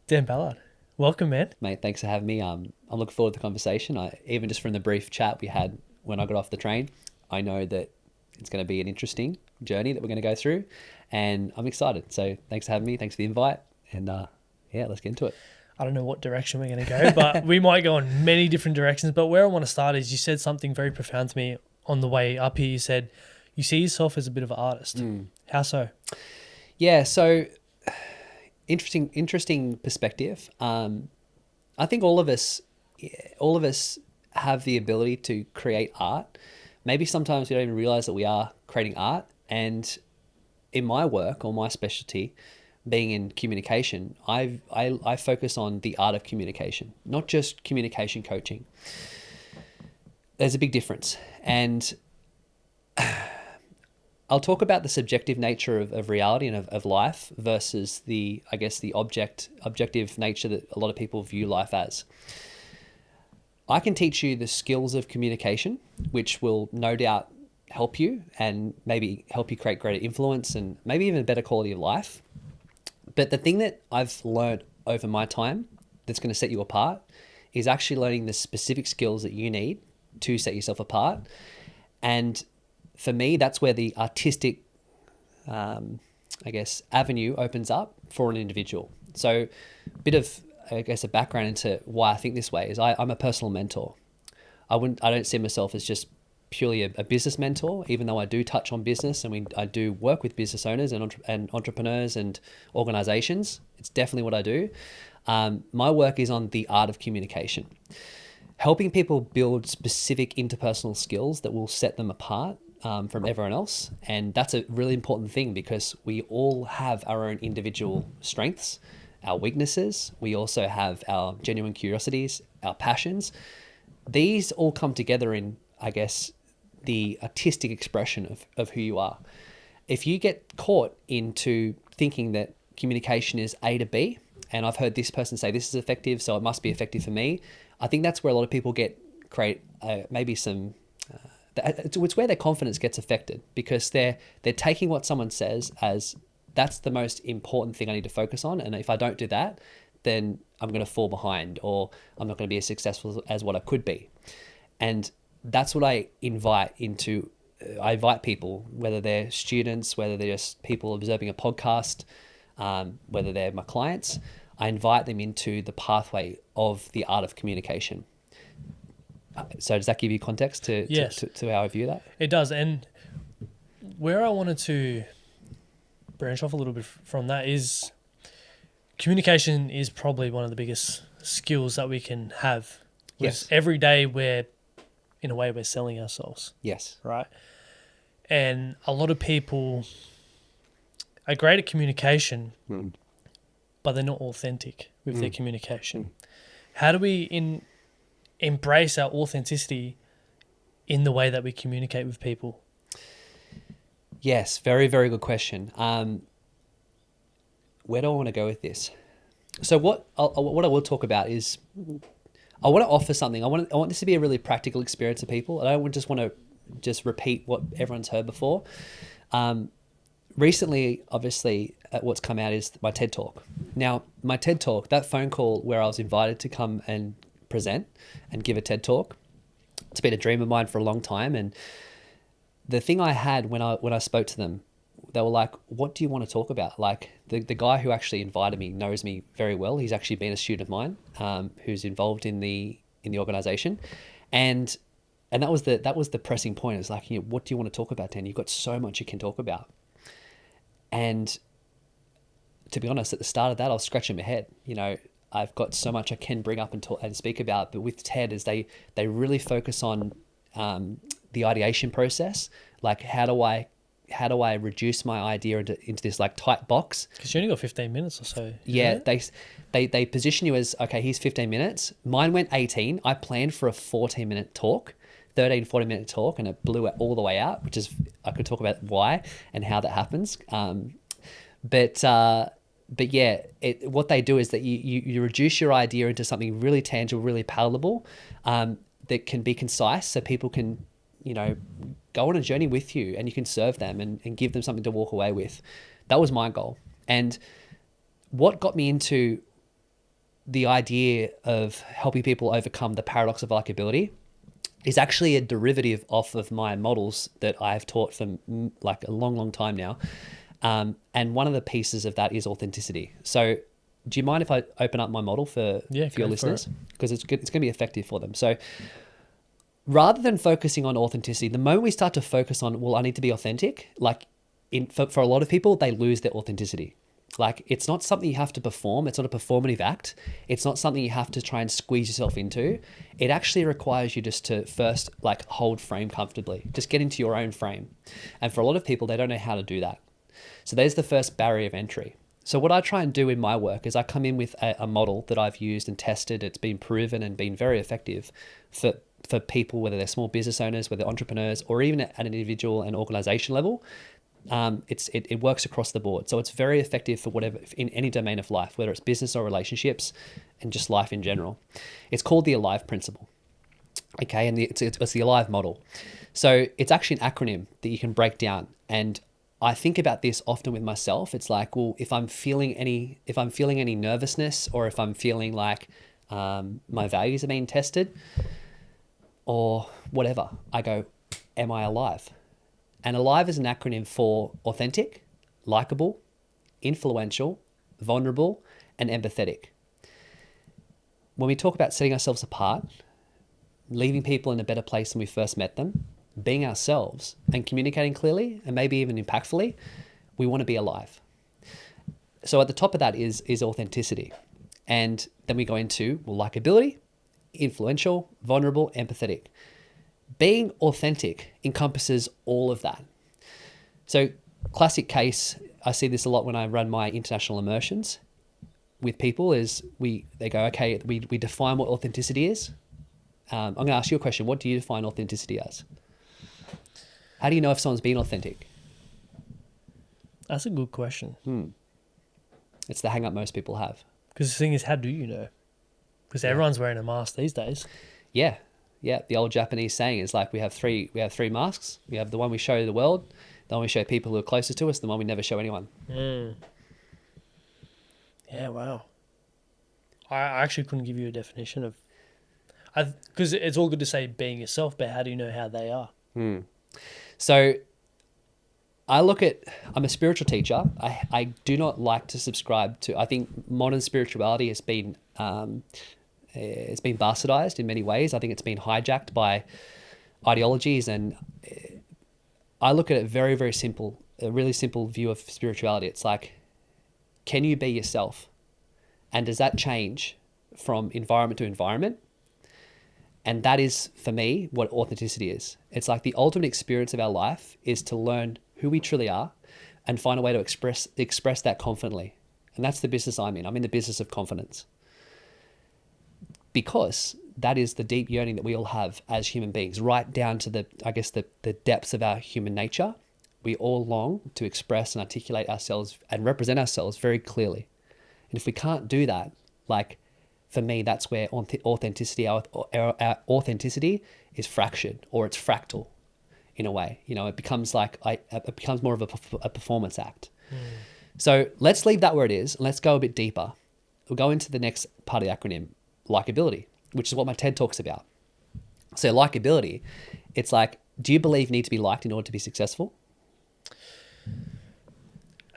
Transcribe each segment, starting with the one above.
Dan Ballard. Welcome, man. Mate, thanks for having me. I'm looking forward to the conversation. Even just from the brief chat we had when I got off the train, I know that it's going to be an interesting journey that we're going to go through, and I'm excited. So thanks for having me. Thanks for the invite, and let's get into it. I don't know what direction we're going to go, but we might go in many different directions. But where I want to start is you said something very profound to me on the way up here. You said you see yourself as a bit of an artist. How so? Yeah, so interesting perspective. I think all of us have the ability to create art. Maybe sometimes we don't even realize that we are creating art. And in my work or my specialty, being in communication, I focus on the art of communication, not just communication coaching. There's a big difference. And I'll talk about the subjective nature of reality and of life versus the objective nature that a lot of people view life as. I can teach you the skills of communication, which will no doubt help you and maybe help you create greater influence and maybe even a better quality of life. But the thing that I've learned over my time that's going to set you apart is actually learning the specific skills that you need to set yourself apart. And for me, that's where the artistic, avenue opens up for an individual. So a bit of, a background into why I think this way is I'm a personal mentor. I don't see myself as just purely a business mentor, even though I do touch on business and I do work with business owners and entrepreneurs and organizations. It's definitely what I do. My work is on the art of communication, helping people build specific interpersonal skills that will set them apart from everyone else. And that's a really important thing because we all have our own individual strengths, our weaknesses. We also have our genuine curiosities, our passions. These all come together in, the artistic expression of who you are. If you get caught into thinking that communication is A to B, and I've heard this person say this is effective, so it must be effective for me, I think that's where a lot of people it's where their confidence gets affected because they're taking what someone says as that's the most important thing I need to focus on. And if I don't do that, then I'm going to fall behind or I'm not going to be as successful as what I could be. And that's what I invite into. I invite people, whether they're students, whether they're just people observing a podcast, whether they're my clients, I invite them into the pathway of the art of communication. So does that give you context to how I view that? It does. And where I wanted to branch off a little bit from that is communication is probably one of the biggest skills that we can have. Yes. Every day we're selling ourselves. Yes. Right? And a lot of people are great at communication, but they're not authentic with their communication. How do we embrace our authenticity in the way that we communicate with people? Yes, very, very good question. Where do I want to go with this? So what I will talk about is I want to offer something. I want this to be a really practical experience for people. I don't just want to just repeat what everyone's heard before. Recently, obviously, what's come out is my TED Talk. Now, my TED Talk, that phone call where I was invited to come and present and give a TED Talk, it's been a dream of mine for a long time. And the thing I had when I spoke to them, they were like, what do you want to talk about? Like the guy who actually invited me knows me very well. He's actually been a student of mine who's involved in the organization. And that was the pressing point. It's like, what do you want to talk about, Dan? You've got so much you can talk about. And to be honest, at the start of that, I was scratching my head. I've got so much I can bring up and talk and speak about. But with TED, is they really focus on the ideation process. Like, how do I reduce my idea into this like tight box? Because you only got 15 minutes or so. Yeah, they position you as, okay, here's 15 minutes. Mine went 18. I planned for a 14-minute talk, 40-minute talk, and it blew it all the way out, which is, I could talk about why and how that happens. But yeah, what they do is that you reduce your idea into something really tangible, really palatable, that can be concise so people can, go on a journey with you and you can serve them and give them something to walk away with. That was my goal. And what got me into the idea of helping people overcome the paradox of likability is actually a derivative off of my models that I've taught for like a long, long time now. And one of the pieces of that is authenticity. So do you mind if I open up my model for your listeners? Because it's good, it's going to be effective for them. So rather than focusing on authenticity, the moment we start to focus on, well, I need to be authentic, like for a lot of people, they lose their authenticity. Like, it's not something you have to perform. It's not a performative act. It's not something you have to try and squeeze yourself into. It actually requires you just to first like hold frame comfortably, just get into your own frame. And for a lot of people, they don't know how to do that. So there's the first barrier of entry. So what I try and do in my work is I come in with a model that I've used and tested. It's been proven and been very effective for people, whether they're small business owners, whether they're entrepreneurs, or even at an individual and organization level. It works across the board. So it's very effective for whatever, in any domain of life, whether it's business or relationships and just life in general. It's called the ALIVE principle. Okay. And it's the ALIVE model. So it's actually an acronym that you can break down. And I think about this often with myself. It's like, well, if I'm feeling any nervousness, or if I'm feeling like my values are being tested or whatever, I go, am I alive? And ALIVE is an acronym for authentic, likable, influential, vulnerable, and empathetic. When we talk about setting ourselves apart, leaving people in a better place than we first met them, being ourselves and communicating clearly and maybe even impactfully, we want to be alive. So at the top of that is authenticity. And then we go into, well, likability, influential, vulnerable, empathetic. Being authentic encompasses all of that. So classic case, I see this a lot when I run my international immersions with people, is they go, okay, we define what authenticity is. I'm going to ask you a question. What do you define authenticity as? How do you know if someone's being authentic? That's a good question. It's the hang up most people have. Because the thing is, how do you know? Because everyone's wearing a mask these days. Yeah. The old Japanese saying is like, we have three masks. We have the one we show the world, the one we show people who are closest to us, the one we never show anyone. Yeah, wow. I actually couldn't give you a definition of, because it's all good to say being yourself, but how do you know how they are? So I'm a spiritual teacher. I do not like to subscribe to, I think modern spirituality has been, it's been bastardized in many ways. I think it's been hijacked by ideologies, and I look at it very, very simple, a really simple view of spirituality. It's like, can you be yourself? And does that change from environment to environment? And that is, for me, what authenticity is. It's like the ultimate experience of our life is to learn who we truly are and find a way to express that confidently. And that's the business I'm in. I'm in the business of confidence. Because that is the deep yearning that we all have as human beings, right down to the depths of our human nature. We all long to express and articulate ourselves and represent ourselves very clearly. And if we can't do that, like, for me, that's where authenticity, our authenticity is fractured, or it's fractal in a way. You know, it becomes more of a performance act. So let's leave that where it is. And let's go a bit deeper. We'll go into the next part of the acronym, likability, which is what my TED talks about. So likability, it's like, do you believe you need to be liked in order to be successful?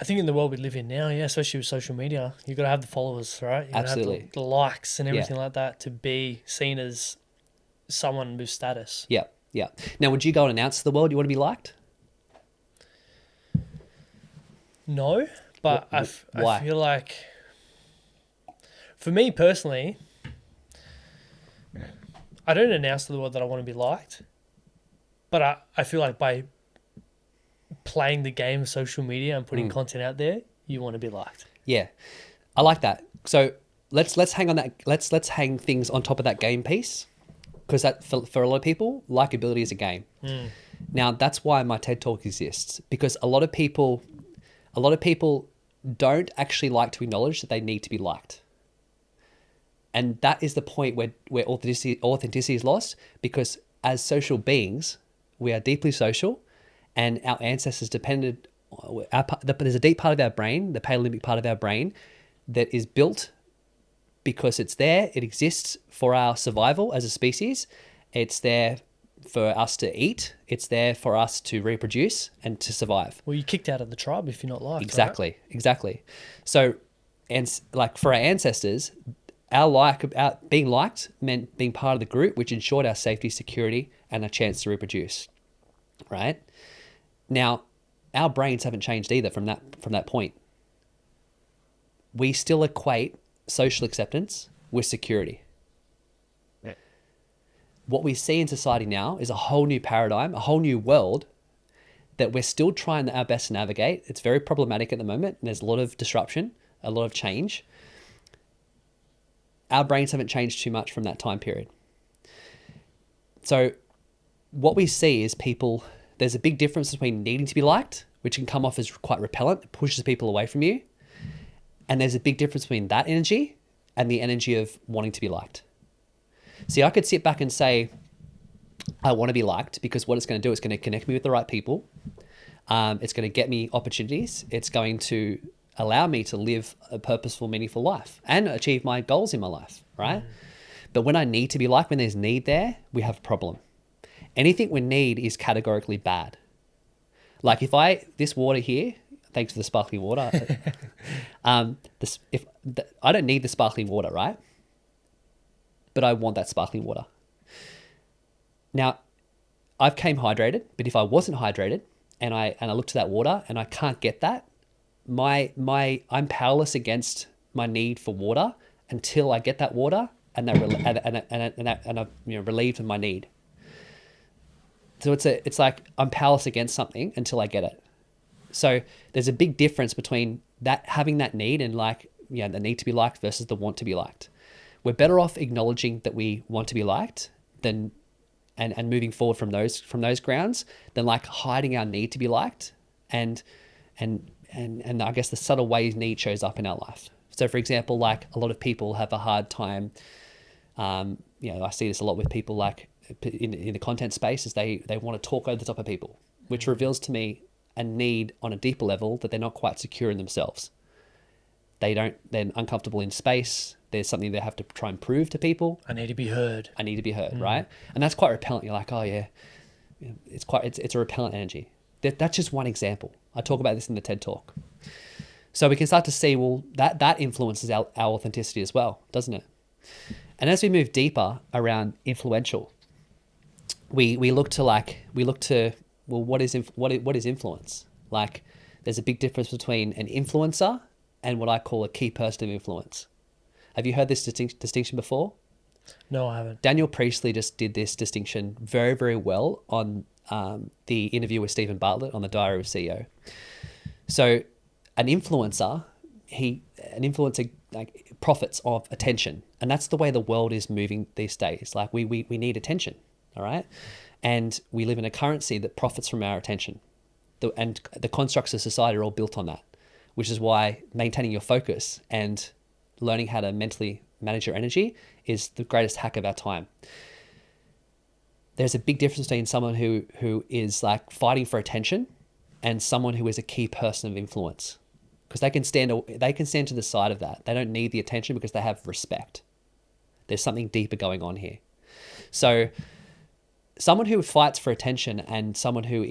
I think in the world we live in now, yeah, especially with social media, you've got to have the followers, right? You Absolutely. have the likes and everything like that to be seen as someone with status. Yeah. Now, would you go and announce to the world you want to be liked? No, but Why? I feel like, for me personally, I don't announce to the world that I want to be liked, but I feel like by playing the game of social media and putting content out there, you want to be liked. Yeah, I like that. So let's hang on that. Let's hang things on top of that game piece, because that for a lot of people, likability is a game. Now that's why my TED Talk exists, because a lot of people don't actually like to acknowledge that they need to be liked. And that is the point where authenticity is lost, because as social beings, we are deeply social, and our ancestors depended. There's a deep part of our brain, the Paleolithic part of our brain, that is built because it's there. It exists for our survival as a species. It's there for us to eat. It's there for us to reproduce and to survive. Well, you're kicked out of the tribe if you're not liked. Exactly, right? exactly. So, and like for our ancestors, being liked meant being part of the group, which ensured our safety, security, and a chance to reproduce. Right? Now, our brains haven't changed either from that point. We still equate social acceptance with security. Yeah. What we see in society now is a whole new paradigm, a whole new world that we're still trying our best to navigate. It's very problematic at the moment, and there's a lot of disruption, a lot of change. Our brains haven't changed too much from that time period. So what we see is people, there's a big difference between needing to be liked, which can come off as quite repellent, it pushes people away from you. And there's a big difference between that energy and the energy of wanting to be liked. See, I could sit back and say, I want to be liked because what it's going to do is going to connect me with the right people. It's going to get me opportunities. It's going to allow me to live a purposeful, meaningful life and achieve my goals in my life, right? But when I need to be liked, when there's need there, we have a problem. Anything we need is categorically bad. Like this water here, thanks for the sparkling water. I don't need the sparkling water, right? But I want that sparkling water. Now, I've came hydrated, but if I wasn't hydrated and I look to that water and I can't get that, I'm powerless against my need for water until I get that water and I'm relieved of my need. So it's like I'm powerless against something until I get it. So there's a big difference between that having that need and the need to be liked versus the want to be liked. We're better off acknowledging that we want to be liked than and moving forward from those grounds than hiding our need to be liked and I guess the subtle ways need shows up in our life. So for example, a lot of people have a hard time, I see this a lot with people in the content space is they want to talk over the top of people, which reveals to me a need on a deeper level that they're not quite secure in themselves. They're uncomfortable in space. There's something they have to try and prove to people. I need to be heard. Right? And that's quite repellent. You're like, oh yeah, it's a repellent energy. That's just one example. I talk about this in the TED Talk. So we can start to see, well, that influences our authenticity as well, doesn't it? And as we move deeper around influential, we look to what is influence? There's a big difference between an influencer and what I call a key person of influence. Have you heard this distinction before? No, I haven't. Daniel Priestley just did this distinction very, very well on the interview with Stephen Bartlett on the Diary of a CEO. So an influencer profits of attention. And that's the way the world is moving these days. We need attention, all right? And we live in a currency that profits from our attention. And the constructs of society are all built on that, which is why maintaining your focus and learning how to mentally manage your energy is the greatest hack of our time. There's a big difference between someone who is fighting for attention and someone who is a key person of influence, because they can stand to the side of that. They don't need the attention because they have respect. There's something deeper going on here. So someone who fights for attention and someone who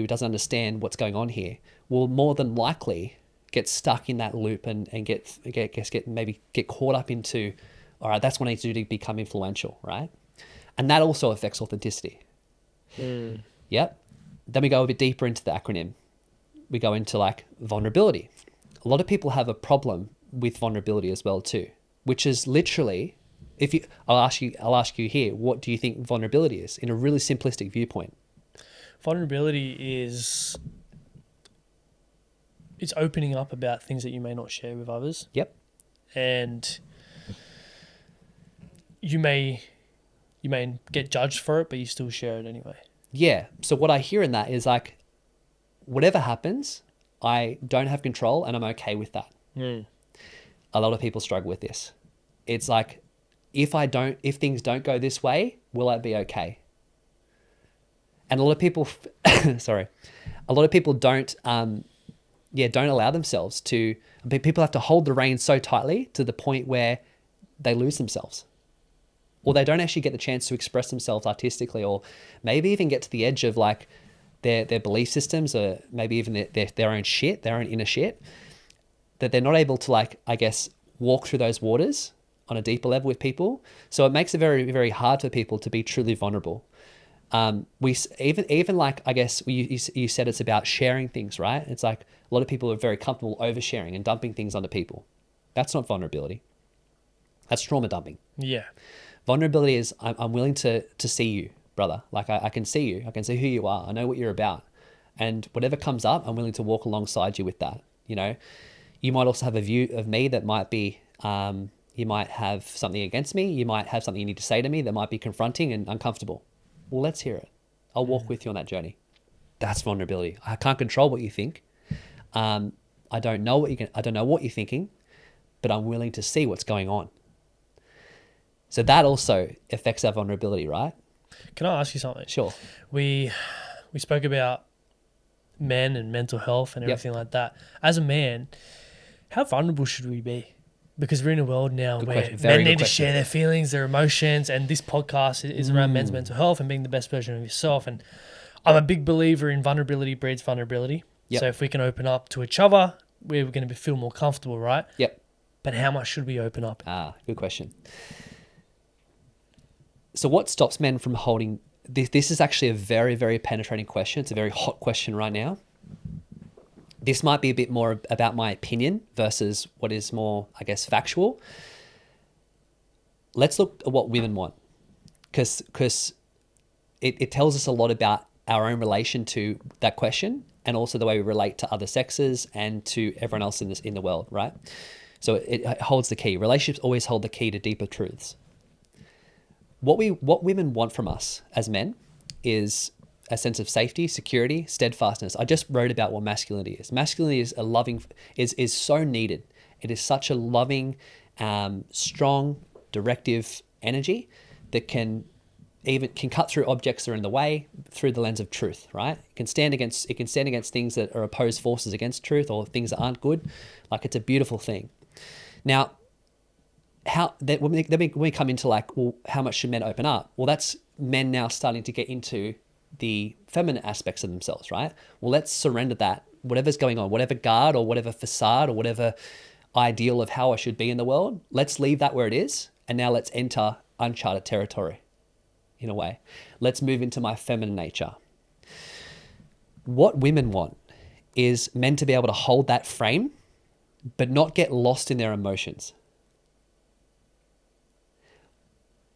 doesn't understand what's going on here will more than likely get stuck in that loop and get caught up into, all right, that's what I need to do to become influential, right? And that also affects authenticity. Yep. Then we go a bit deeper into the acronym. We go into vulnerability. A lot of people have a problem with vulnerability as well too, which is literally, I'll ask you here, what do you think vulnerability is in a really simplistic viewpoint? Vulnerability is it's opening up about things that you may not share with others. Yep. And you may get judged for it, but you still share it anyway. Yeah. So what I hear in that is whatever happens, I don't have control and I'm okay with that. A lot of people struggle with this. It's if things don't go this way, will I be okay? And a lot of people, don't allow themselves to, people have to hold the reins so tightly to the point where they lose themselves, or they don't actually get the chance to express themselves artistically, or maybe even get to the edge of like their belief systems, or maybe even their own shit, their own inner shit, that they're not able to, like, I guess, walk through those waters on a deeper level with people. So it makes it very, very hard for people to be truly vulnerable. We even like, I guess you said it's about sharing things, right? It's like a lot of people are very comfortable oversharing and dumping things onto people. That's not vulnerability. That's trauma dumping. Yeah. Vulnerability is I'm willing to see you, brother. Like I can see you. I can see who you are. I know what you're about. And whatever comes up, I'm willing to walk alongside you with that. You know, you might also have a view of me that might be, you might have something against me. You might have something you need to say to me that might be confronting and uncomfortable. Well, let's hear it. I'll walk with you on that journey. That's vulnerability. I can't control what you think. I don't know what you're thinking, but I'm willing to see what's going on. So that also affects our vulnerability, right? Can I ask you something? Sure. We spoke about men and mental health and everything like that. As a man, how vulnerable should we be? Because we're in a world now where men need to share their feelings, their emotions, and this podcast is around men's mental health and being the best version of yourself. And I'm a big believer in vulnerability breeds vulnerability. Yep. So if we can open up to each other, we're going to feel more comfortable, right? Yep. But how much should we open up? Good question. So what stops men from holding this? This is actually a very, very penetrating question. It's a very hot question right now. This might be a bit more about my opinion versus what is more, I guess, factual. Let's look at what women want, because it tells us a lot about our own relation to that question, and also the way we relate to other sexes and to everyone else in the world, right? So it holds the key. Relationships always hold the key to deeper truths. What women want from us as men is a sense of safety, security, steadfastness. I just wrote about what masculinity is. Masculinity is is so needed. It is such a loving, strong, directive energy that can cut through objects that are in the way through the lens of truth, right? It can stand against things that are opposed forces against truth, or things that aren't good. Like, it's a beautiful thing. Now, when we come into like, well, how much should men open up? Well, that's men now starting to get into the feminine aspects of themselves, right? Well, let's surrender that, whatever's going on, whatever guard or whatever facade or whatever ideal of how I should be in the world, let's leave that where it is. And now let's enter uncharted territory in a way. Let's move into my feminine nature. What women want is men to be able to hold that frame, but not get lost in their emotions.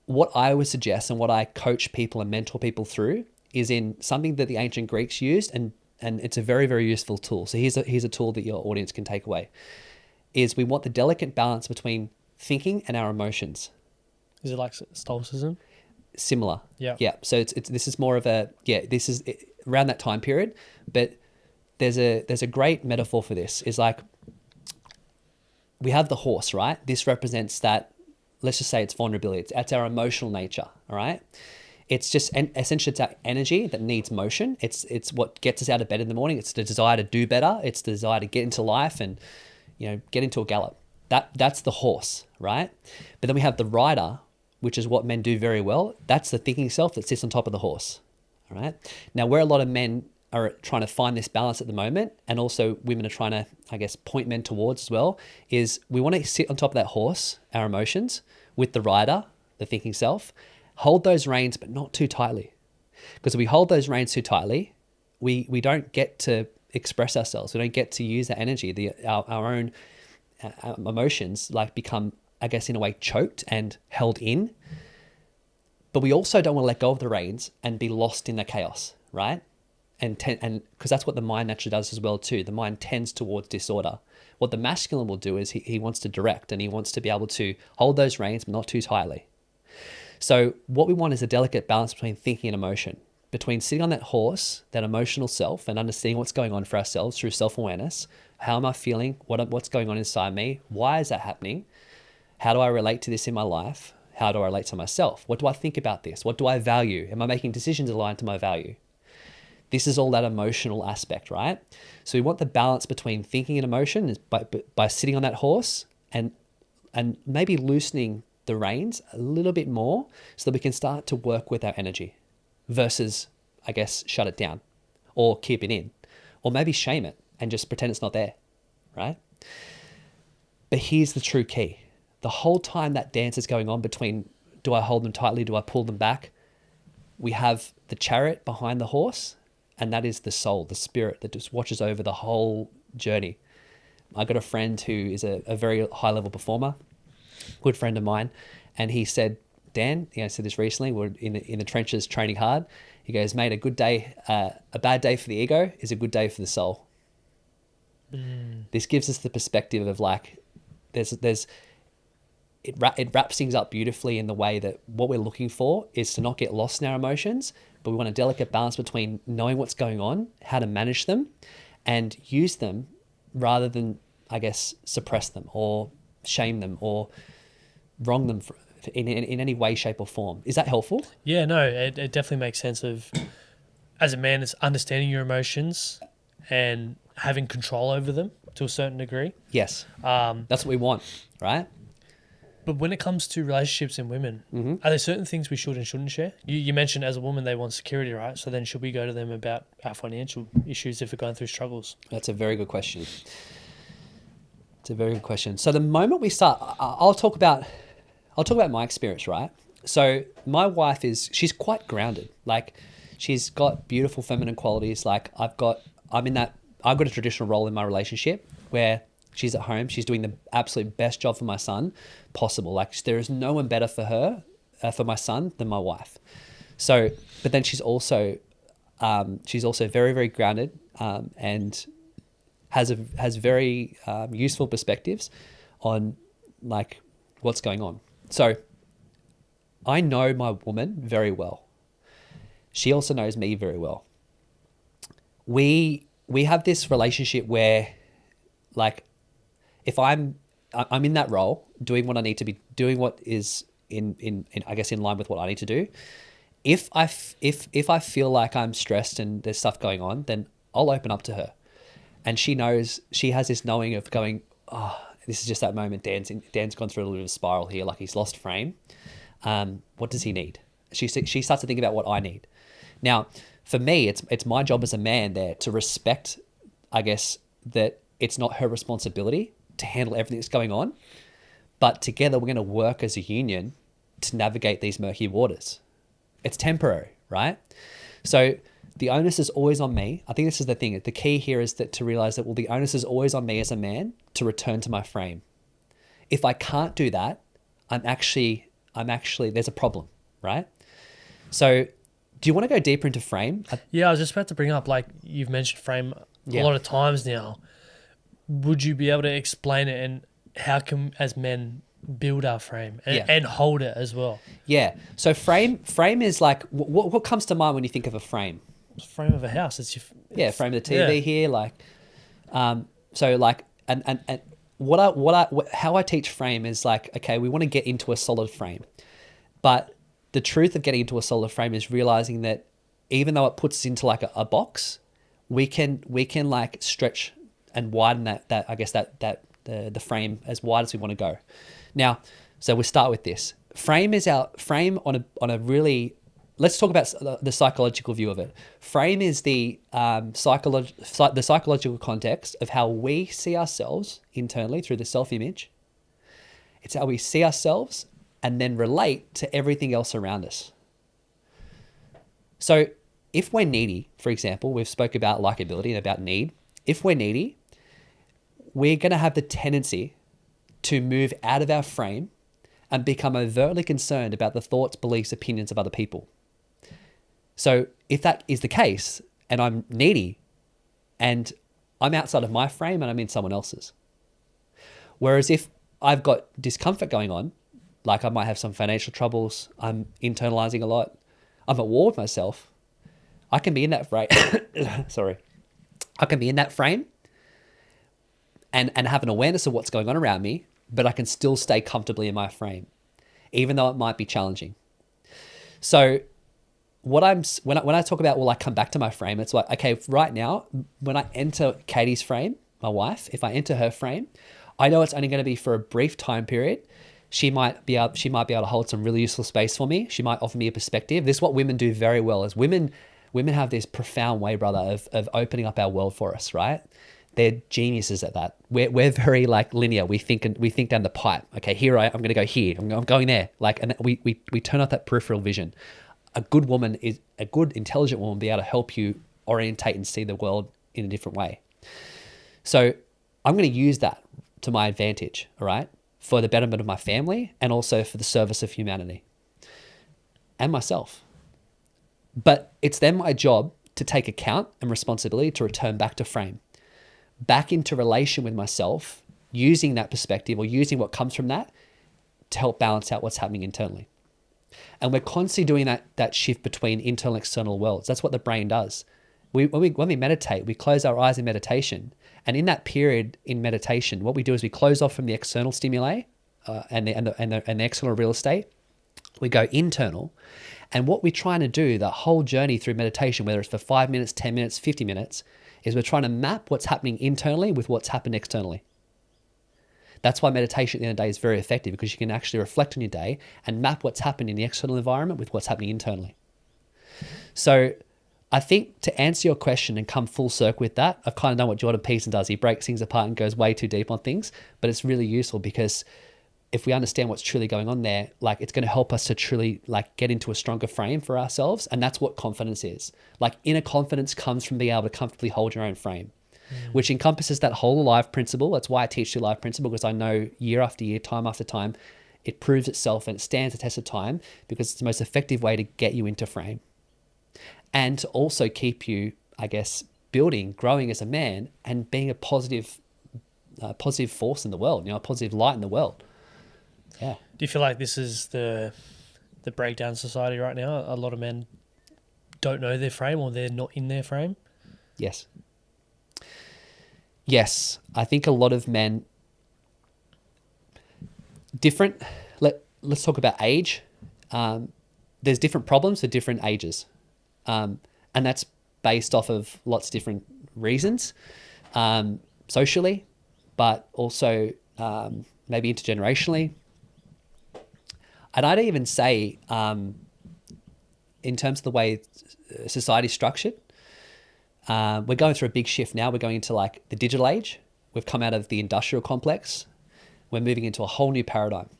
What I would suggest and what I coach people and mentor people through is in something that the ancient Greeks used, and it's a very, very useful tool. So here's a tool that your audience can take away, is we want the delicate balance between thinking and our emotions. Is it like stoicism? Similar. Yeah. Yeah. So this is more of this is around that time period, but there's a great metaphor for this. Is like, we have the horse, right? This represents that, let's just say it's vulnerability. It's our emotional nature, all right? It's just, essentially it's our energy that needs motion. It's what gets us out of bed in the morning. It's the desire to do better. It's the desire to get into life and, get into a gallop. That's the horse, right? But then we have the rider, which is what men do very well. That's the thinking self that sits on top of the horse, all right? Now, where a lot of men are trying to find this balance at the moment, and also women are trying to, I guess, point men towards as well, is we want to sit on top of that horse, our emotions, with the rider, the thinking self, hold those reins, but not too tightly. Because if we hold those reins too tightly, we don't get to express ourselves. We don't get to use that energy. Our own emotions become, I guess, in a way choked and held in. But we also don't want to let go of the reins and be lost in the chaos, right? And because that's what the mind naturally does as well too. The mind tends towards disorder. What the masculine will do is he wants to direct, and he wants to be able to hold those reins, but not too tightly. So what we want is a delicate balance between thinking and emotion, between sitting on that horse, that emotional self, and understanding what's going on for ourselves through self-awareness. How am I feeling? What's going on inside me? Why is that happening? How do I relate to this in my life? How do I relate to myself? What do I think about this? What do I value? Am I making decisions aligned to my value? This is all that emotional aspect, right? So we want the balance between thinking and emotion is by sitting on that horse and maybe loosening the reins a little bit more so that we can start to work with our energy versus, I guess, shut it down or keep it in or maybe shame it and just pretend it's not there, right? But here's the true key. The whole time that dance is going on between, do I hold them tightly? Do I pull them back? We have the chariot behind the horse, and that is the soul, the spirit that just watches over the whole journey. I got a friend who is a very high level performer, good friend of mine, and he said, Dan, I said this recently, we're in the trenches training hard. He goes, mate, a good day, a bad day for the ego is a good day for the soul. This gives us the perspective of like, it wraps things up beautifully in the way that what we're looking for is to not get lost in our emotions, but we want a delicate balance between knowing what's going on, how to manage them, and use them rather than, I guess, suppress them or shame them or wrong them in any way, shape or form. Is that helpful? Yeah, no, it definitely makes sense of, as a man, it's understanding your emotions and having control over them to a certain degree. Yes. That's what we want, right? But when it comes to relationships and women, are there certain things we should and shouldn't share? You mentioned as a woman they want security, right? So then should we go to them about our financial issues if we're going through struggles? That's a very good question. It's a very good question. So the moment we start, I'll talk about my experience, right? So my wife she's quite grounded. Like she's got beautiful feminine qualities. Like I've got a traditional role in my relationship where she's at home. She's doing the absolute best job for my son possible. Like there is no one better for her, for my son than my wife. So, but then she's also very, very grounded, and has very useful perspectives on like what's going on. So I know my woman very well. She also knows me very well. We have this relationship where like if I'm in that role, doing what I need to be doing, what is in I guess in line with what I need to do. If I feel like I'm stressed and there's stuff going on, then I'll open up to her, and she knows, she has this knowing of going, oh, this is just that moment. Dan's gone through a little bit of a spiral here, like he's lost frame. What does he need? She starts to think about what I need. Now, for me, it's my job as a man there to respect, I guess, that it's not her responsibility to handle everything that's going on, but together we're going to work as a union to navigate these murky waters. It's temporary, right? So the onus is always on me. I think this is the thing. The key here is that to realize that, well, the onus is always on me as a man to return to my frame. If I can't do that, I'm actually, there's a problem, right? So do you want to go deeper into frame? Yeah, I was just about to bring up, like you've mentioned frame a lot of times now. Would you be able to explain it, and how can, as men, build our frame and hold it as well? Yeah. So frame is like, what comes to mind when you think of a frame? Frame of a house. It's your frame of the TV here. Like, so like, and how I teach frame is like, okay, we want to get into a solid frame, but the truth of getting into a solid frame is realizing that even though it puts us into like a box, we can like stretch and widen that I guess the frame as wide as we want to go. Now, so we start with this. Frame is our frame on a really, let's talk about the psychological view of it. Frame is the psychological context of how we see ourselves internally through the self-image. It's how we see ourselves and then relate to everything else around us. So if we're needy, for example, we've spoke about likability and about need. If we're needy, we're going to have the tendency to move out of our frame and become overtly concerned about the thoughts, beliefs, opinions of other people. So if that is the case, and I'm needy, and I'm outside of my frame and I'm in someone else's. Whereas if I've got discomfort going on, like I might have some financial troubles, I'm internalizing a lot, I'm at war with myself, I can be in that frame. I can be in that frame and have an awareness of what's going on around me, but I can still stay comfortably in my frame, even though it might be challenging. So when I talk about, will I come back to my frame? It's like, okay, right now, when I enter Katie's frame, my wife, if I enter her frame, I know it's only going to be for a brief time period. She might be able to hold some really useful space for me. She might offer me a perspective. This is what women do very well. Is women have this profound way, brother, of opening up our world for us, right? They're geniuses at that. We're very like linear. We think down the pipe. Okay, I'm going to go here. I'm going there. Like, and we turn off that peripheral vision. A good intelligent woman will be able to help you orientate and see the world in a different way. So I'm going to use that to my advantage, all right, for the betterment of my family and also for the service of humanity and myself. But it's then my job to take account and responsibility to return back to frame, back into relation with myself, using that perspective or using what comes from that to help balance out what's happening internally. And we're constantly doing that shift between internal and external worlds. That's what the brain does. When we meditate, we close our eyes in meditation. And in that period in meditation, what we do is we close off from the external stimuli and the external real estate. We go internal. And what we're trying to do, the whole journey through meditation, whether it's for 5 minutes, 10 minutes, 50 minutes, is we're trying to map what's happening internally with what's happened externally. That's why meditation at the end of the day is very effective, because you can actually reflect on your day and map what's happened in the external environment with what's happening internally. So I think to answer your question and come full circle with that, I've kind of done what Jordan Peterson does. He breaks things apart and goes way too deep on things, but it's really useful because if we understand what's truly going on there, like it's going to help us to truly like get into a stronger frame for ourselves. And that's what confidence is. Like inner confidence comes from being able to comfortably hold your own frame, which encompasses that whole alive principle. That's why I teach the alive principle, because I know year after year, time after time, it proves itself and it stands the test of time because it's the most effective way to get you into frame and to also keep you, I guess, building, growing as a man and being a positive force in the world, a positive light in the world. Yeah. Do you feel like this is the breakdown society right now? A lot of men don't know their frame or they're not in their frame? Yes. Yes. I think a lot of men, different, let's talk about age. There's different problems for different ages. And that's based off of lots of different reasons, socially, but also maybe intergenerationally. And I'd even say, in terms of the way society's structured, we're going through a big shift now. We're going into like the digital age. We've come out of the industrial complex. We're moving into a whole new paradigm.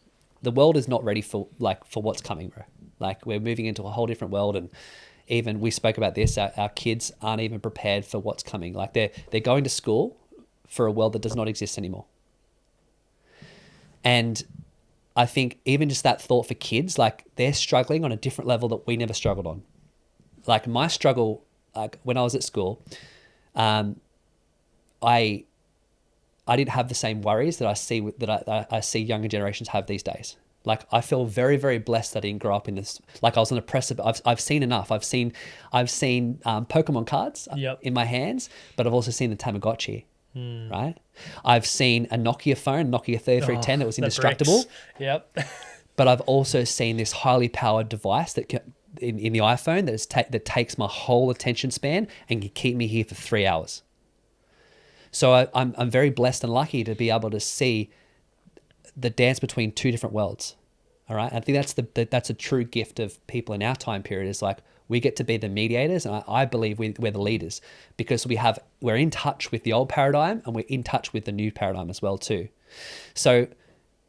The world is not ready for what's coming, bro. Like we're moving into a whole different world. And even we spoke about this, our kids aren't even prepared for what's coming. Like they're going to school for a world that does not exist anymore. And I think even just that thought for kids, like they're struggling on a different level that we never struggled on. Like my struggle, like when I was at school, I didn't have the same worries that I see younger generations have these days. Like I feel very, very blessed that I didn't grow up in this. Like I was on a precipice. I've seen enough. I've seen Pokemon cards in my hands, but I've also seen the Tamagotchi. Right? I've seen a Nokia phone, Nokia 3310 that was indestructible. Yep. But I've also seen this highly powered device that in the iPhone that takes my whole attention span and can keep me here for 3 hours. So I'm very blessed and lucky to be able to see the dance between two different worlds. All right. I think that's a true gift of people in our time period, is like we get to be the mediators, and I believe we're the leaders because we're in touch with the old paradigm and we're in touch with the new paradigm as well too. So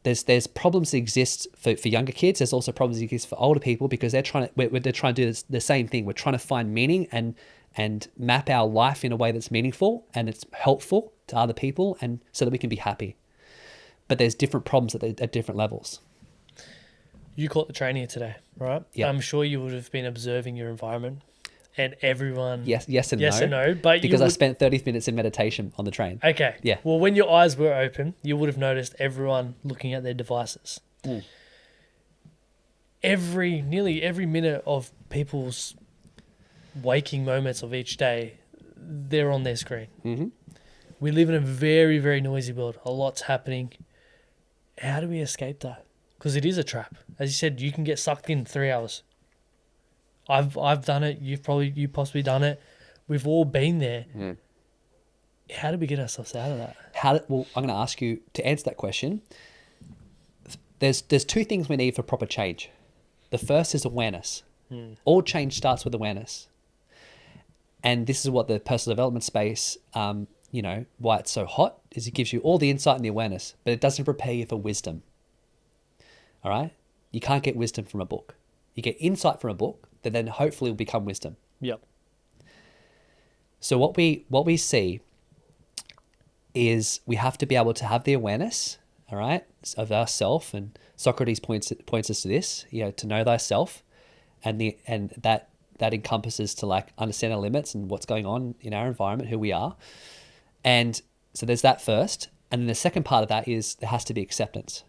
there's problems that exist for younger kids. There's also problems that exist for older people because they're trying to do the same thing. We're trying to find meaning and map our life in a way that's meaningful and it's helpful to other people, and so that we can be happy. But there's different problems at different levels. You caught the train here today, right? Yeah. I'm sure you would have been observing your environment and everyone. Yes and no. But because I spent 30 minutes in meditation on the train. Okay. Yeah. Well, when your eyes were open, you would have noticed everyone looking at their devices. Nearly every minute of people's waking moments of each day, they're on their screen. Mm-hmm. We live in a very, very noisy world. A lot's happening. How do we escape that? Because it is a trap. As you said, you can get sucked in 3 hours. I've done it. You possibly done it. We've all been there. How do we get ourselves out of that? Well, I'm going to ask you to answer that question. there's two things we need for proper change. The first is awareness. All change starts with awareness. And this is what the personal development space, why it's so hot is it gives you all the insight and the awareness, but it doesn't prepare you for wisdom. All right? You can't get wisdom from a book. You get insight from a book that then hopefully will become wisdom. Yep. So what we see is we have to be able to have the awareness, all right, of ourself. And Socrates points us to this, to know thyself, and that encompasses to like understand our limits and what's going on in our environment, who we are. And so there's that first. And then the second part of that is there has to be acceptance,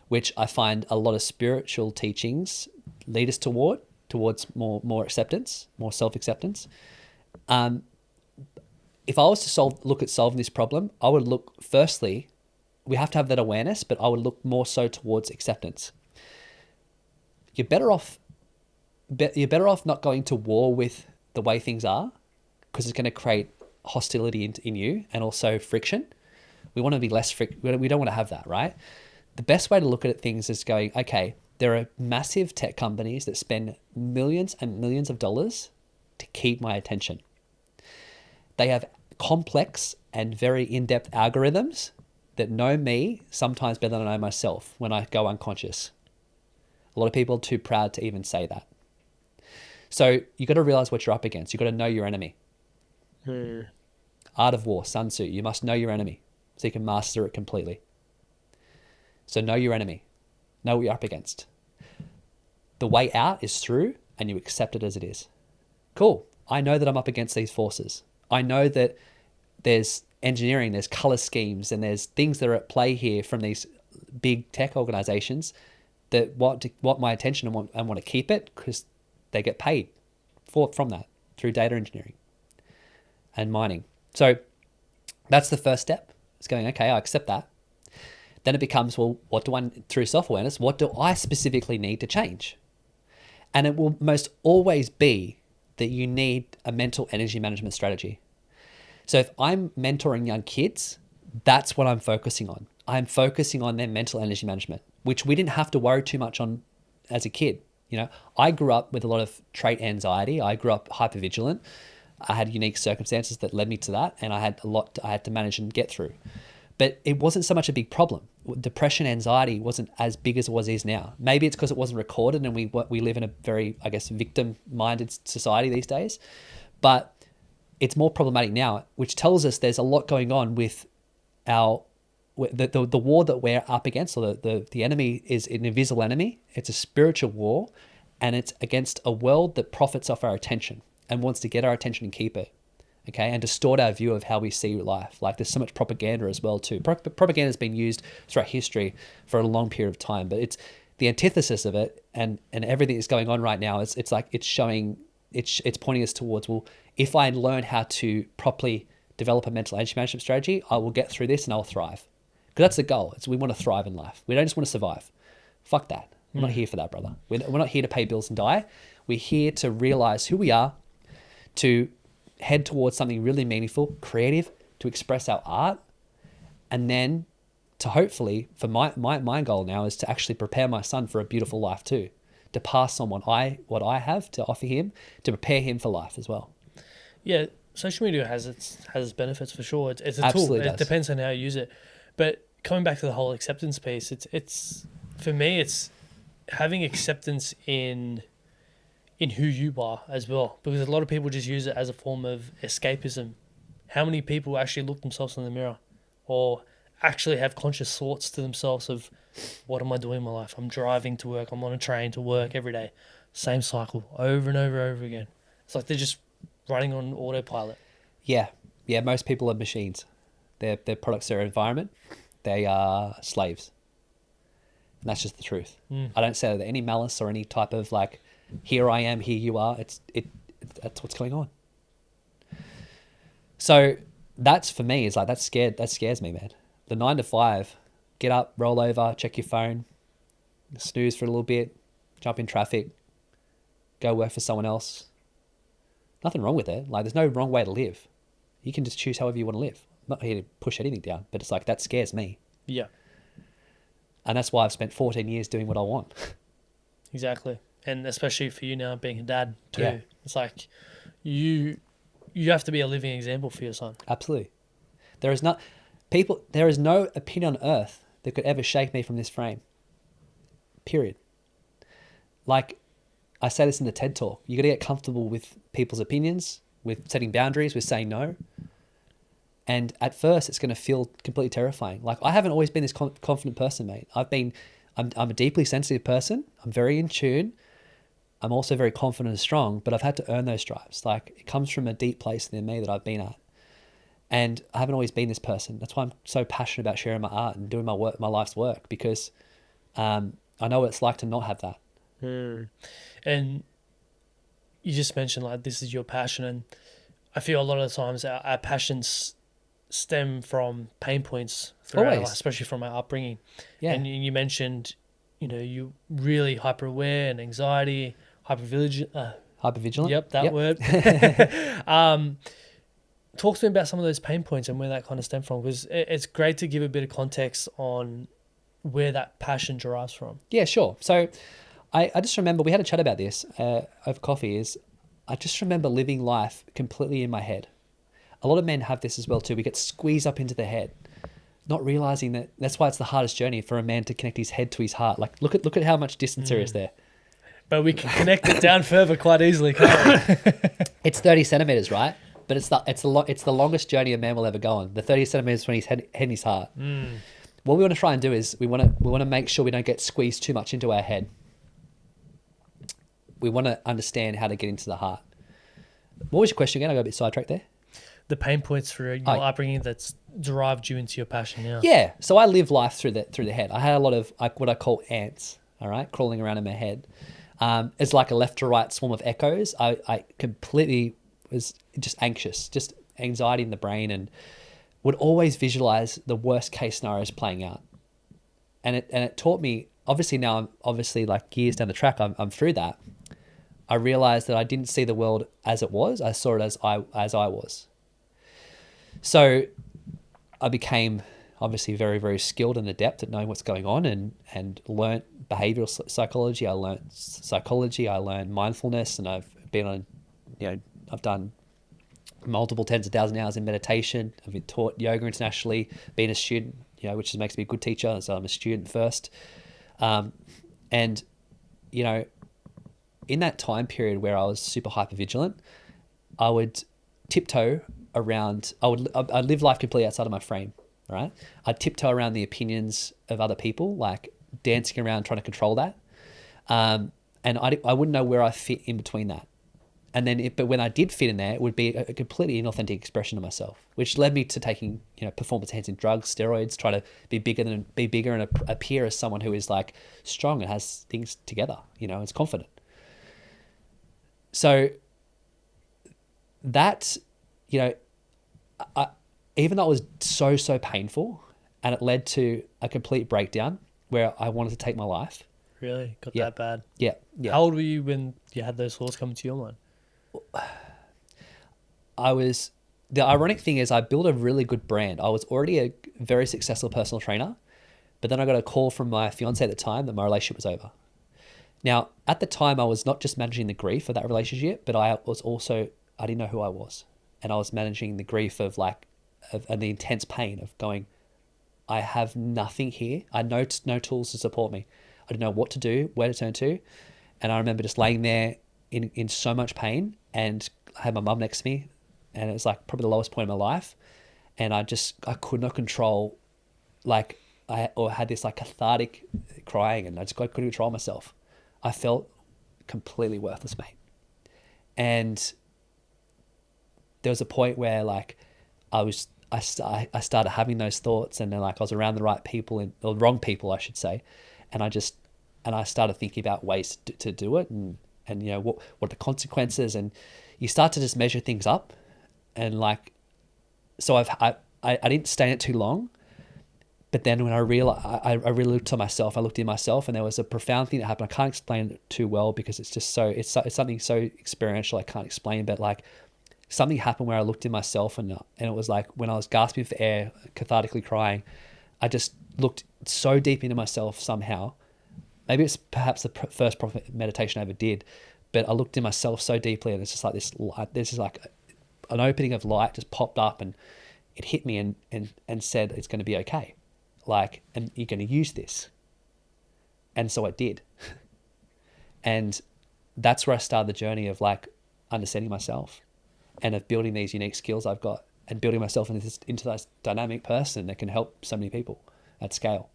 which I find a lot of spiritual teachings lead us towards more acceptance, more self-acceptance. If I was to look at solving this problem, I would look, firstly, we have to have that awareness, but I would look more so towards acceptance. You're better off not going to war with the way things are, because it's going to create hostility in you and also friction. We want to be less we don't want to have that, right? The best way to look at things is going, okay, there are massive tech companies that spend millions and millions of dollars to keep my attention. They have complex and very in-depth algorithms that know me sometimes better than I know myself when I go unconscious. A lot of people are too proud to even say that. So you got to realize what you're up against. You got to know your enemy. Art of War, Sun Tzu. You must know your enemy so you can master it completely. So know your enemy. Know what you're up against. The way out is through, and you accept it as it is. Cool. I know that I'm up against these forces. I know that there's engineering, there's color schemes, and there's things that are at play here from these big tech organizations that want my attention and want to keep it because they get paid from that through data engineering and mining. So that's the first step. It's going, okay, I accept that. Then it becomes, well, through self-awareness, what do I specifically need to change? And it will most always be that you need a mental energy management strategy. So if I'm mentoring young kids, that's what I'm focusing on. I'm focusing on their mental energy management, which we didn't have to worry too much on as a kid. I grew up with a lot of trait anxiety. I grew up hypervigilant. I had unique circumstances that led me to that, and I had a lot I had to manage and get through. But it wasn't so much a big problem. Depression, anxiety wasn't as big as it is now. Maybe it's because it wasn't recorded, and we live in a very, victim-minded society these days. But it's more problematic now, which tells us there's a lot going on with the war that we're up against, or the enemy is an invisible enemy. It's a spiritual war, and it's against a world that profits off our attention and wants to get our attention and keep it. Okay, and distort our view of how we see life. Like there's so much propaganda as well too. Propaganda has been used throughout history for a long period of time, but it's the antithesis of it, and everything that's going on right now. It's pointing us towards, well, if I learn how to properly develop a mental energy management strategy, I will get through this and I'll thrive. Because that's the goal. We want to thrive in life. We don't just want to survive. Fuck that. We're not here for that, brother. We're not here to pay bills and die. We're here to realize who we are, to head towards something really meaningful, creative, to express our art, and then to hopefully, for my goal now is to actually prepare my son for a beautiful life too, to pass on what I have to offer him, to prepare him for life as well. Yeah, social media has its benefits for sure. It's a Absolutely tool. does. It depends on how you use it. But coming back to the whole acceptance piece, it's for me, it's having acceptance in who you are as well, because a lot of people just use it as a form of escapism. How many people actually look themselves in the mirror or actually have conscious thoughts to themselves of, what am I doing in my life? I'm driving to work. I'm on a train to work every day. Same cycle over and over and over again. It's like they're just running on autopilot. Yeah. Most people are machines. They're products of their environment. They are slaves. And that's just the truth. I don't say that any malice or any type of like, here I am, here you are. That's what's going on. So that's for me, is like, that scares me, man. The 9 to 5, get up, roll over, check your phone, snooze for a little bit, jump in traffic, go work for someone else. Nothing wrong with it. Like, there's no wrong way to live. You can just choose however you want to live. I'm not here to push anything down, but it's like, that scares me. Yeah. And that's why I've spent 14 years doing what I want. Exactly. And especially for you now being a dad too. Yeah. It's like you have to be a living example for your son. Absolutely. There is no opinion on earth that could ever shake me from this frame. Period. Like I say this in the TED Talk, you got to get comfortable with people's opinions, with setting boundaries, with saying no. And at first it's going to feel completely terrifying. Like I haven't always been this confident person, mate. I'm a deeply sensitive person. I'm very in tune. I'm also very confident and strong, but I've had to earn those stripes. Like it comes from a deep place in me that I've been at. And I haven't always been this person. That's why I'm so passionate about sharing my art and doing my work, my life's work, because I know what it's like to not have that. And you just mentioned like this is your passion, and I feel a lot of the times our passions stem from pain points throughout our life, especially from our upbringing. Yeah. And you mentioned, you really hyper aware and anxiety, Hypervigilant. Yep, that word. Talk to me about some of those pain points and where that kind of stemmed from, because it's great to give a bit of context on where that passion derives from. Yeah, sure. So I just remember we had a chat about this over coffee. I just remember living life completely in my head. A lot of men have this as well too. We get squeezed up into the head, not realizing that that's why it's the hardest journey for a man to connect his head to his heart. Like look at how much distance there is there. But we can connect it down further quite easily, can't we? It's 30 centimeters, right? But it's the longest journey a man will ever go on. The 30 centimeters from his head and his heart. What we want to try and do is we want to make sure we don't get squeezed too much into our head. We want to understand how to get into the heart. What was your question again? I got a bit sidetracked there. The pain points for your upbringing that's derived you into your passion now. Yeah. So I live life through the head. I had a lot of what I call ants, all right, crawling around in my head. It's like a left to right swarm of echoes. I completely was just anxious, just anxiety in the brain, and would always visualize the worst case scenarios playing out. And it taught me, obviously now I'm obviously like years down the track, I'm through that. I realized that I didn't see the world as it was. I saw it as I was. So I became obviously very, very skilled and adept at knowing what's going on, and learnt behavioral psychology. I learnt psychology. I learned mindfulness, and I've been on, I've done multiple tens of thousands of hours in meditation. I've been taught yoga internationally, been a student, which makes me a good teacher. So I'm a student first. And, in that time period where I was super hyper vigilant, I would tiptoe around, I'd live life completely outside of my frame, right? I'd tiptoe around the opinions of other people, like dancing around trying to control that. And I wouldn't know where I fit in between that. And then, but when I did fit in there, it would be a completely inauthentic expression of myself, which led me to taking, performance-enhancing drugs, steroids, try to be bigger and appear as someone who is like strong and has things together, is confident. So that, even though it was so painful, and it led to a complete breakdown where I wanted to take my life. Really? Got that bad? Yeah. How old were you when you had those thoughts come to your mind? The ironic thing is I built a really good brand. I was already a very successful personal trainer, but then I got a call from my fiance at the time that my relationship was over. Now, at the time, I was not just managing the grief of that relationship, but I didn't know who I was. And I was managing the grief of and the intense pain of going, I have nothing here. I had no tools to support me. I didn't know what to do, where to turn to. And I remember just laying there in so much pain, and I had my mum next to me, and it was like probably the lowest point in my life. And I could not control, I had this like cathartic crying, and I couldn't control myself. I felt completely worthless, mate. And there was a point where I started having those thoughts, and then I was around the right people or wrong people, I should say. And I started thinking about ways to do it, and what are the consequences, and you start to just measure things up, and so I didn't stay in it too long, but then when I realized, I really looked to myself, I looked in myself, and there was a profound thing that happened. I can't explain it too well because it's just it's something so experiential I can't explain, but something happened where I looked in myself, and it was like when I was gasping for air, cathartically crying, I just looked so deep into myself somehow. Maybe it's perhaps the first proper meditation I ever did, but I looked in myself so deeply, and it's just like this light. This is like an opening of light just popped up, and it hit me and said, it's going to be okay. Like, and you're going to use this. And so I did. And that's where I started the journey of like understanding myself and of building these unique skills I've got and building myself into this dynamic person that can help so many people at scale.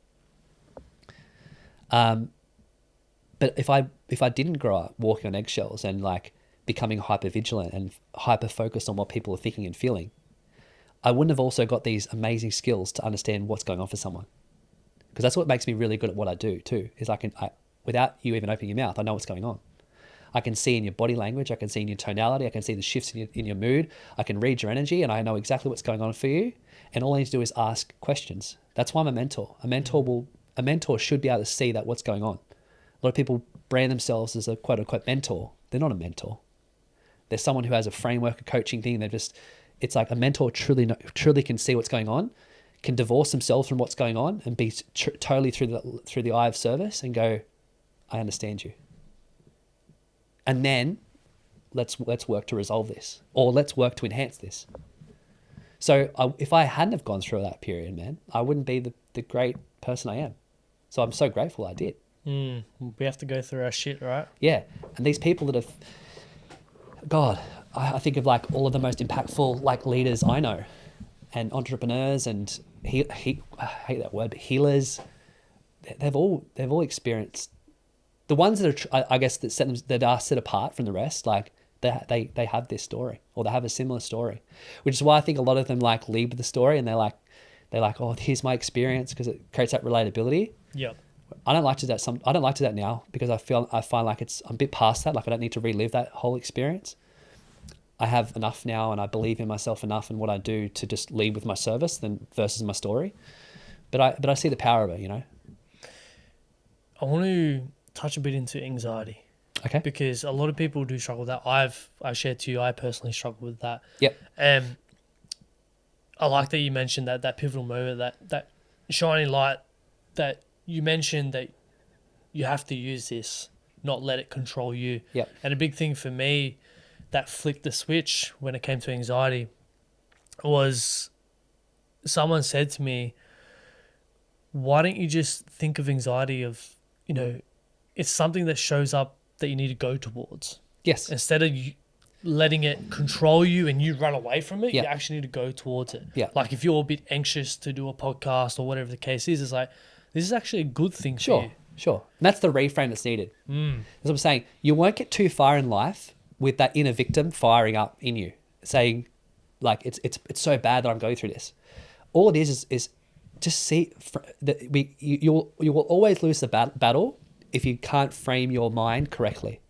But if I didn't grow up walking on eggshells and like becoming hyper vigilant and hyper focused on what people are thinking and feeling, I wouldn't have also got these amazing skills to understand what's going on for someone. Because that's what makes me really good at what I do too, is without you even opening your mouth, I know what's going on. I can see in your body language, I can see in your tonality, I can see the shifts in your mood, I can read your energy, and I know exactly what's going on for you. And all I need to do is ask questions. That's why I'm a mentor. A mentor should be able to see that what's going on. A lot of people brand themselves as a quote unquote mentor. They're not a mentor. They're someone who has a framework, a coaching thing. It's like a mentor truly can see what's going on, can divorce themselves from what's going on and be totally through the eye of service and go, I understand you. And then let's work to resolve this, or let's work to enhance this. So if I hadn't have gone through that period, man, I wouldn't be the great person I am. So I'm so grateful I did. We have to go through our shit, right? Yeah. And these people that have, God, I think of like all of the most impactful like leaders I know and entrepreneurs and I hate that word, but healers. They've all experienced the ones that are, I guess, that are set apart from the rest. Like they have this story, or they have a similar story, which is why I think a lot of them like lead with the story, and they're like, oh, here's my experience, because it creates that relatability. Yeah. I don't like to do that. I don't like to do that now, because I find like I'm a bit past that. Like I don't need to relive that whole experience. I have enough now, and I believe in myself enough and what I do to just lead with my service versus my story. But I see the power of it, you know. I want to touch a bit into anxiety. Okay. Because a lot of people do struggle with that. I shared to you, I personally struggle with that. Yep. And I like that you mentioned that pivotal moment, that shining light, that you mentioned that you have to use this, not let it control you. Yep. And a big thing for me that flicked the switch when it came to anxiety was someone said to me, why don't you just think of anxiety of, you know, it's something that shows up that you need to go towards. Yes. Instead of you letting it control you and you run away from it, Yeah. you actually need to go towards it. Yeah. Like if you're a bit anxious to do a podcast or whatever the case is, it's like, this is actually a good thing for you. Sure. And that's the reframe that's needed. That's what I'm saying. You won't get too far in life with that inner victim firing up in you, saying, like, it's so bad that I'm going through this. All it is just see that you will always lose the battle if you can't frame your mind correctly.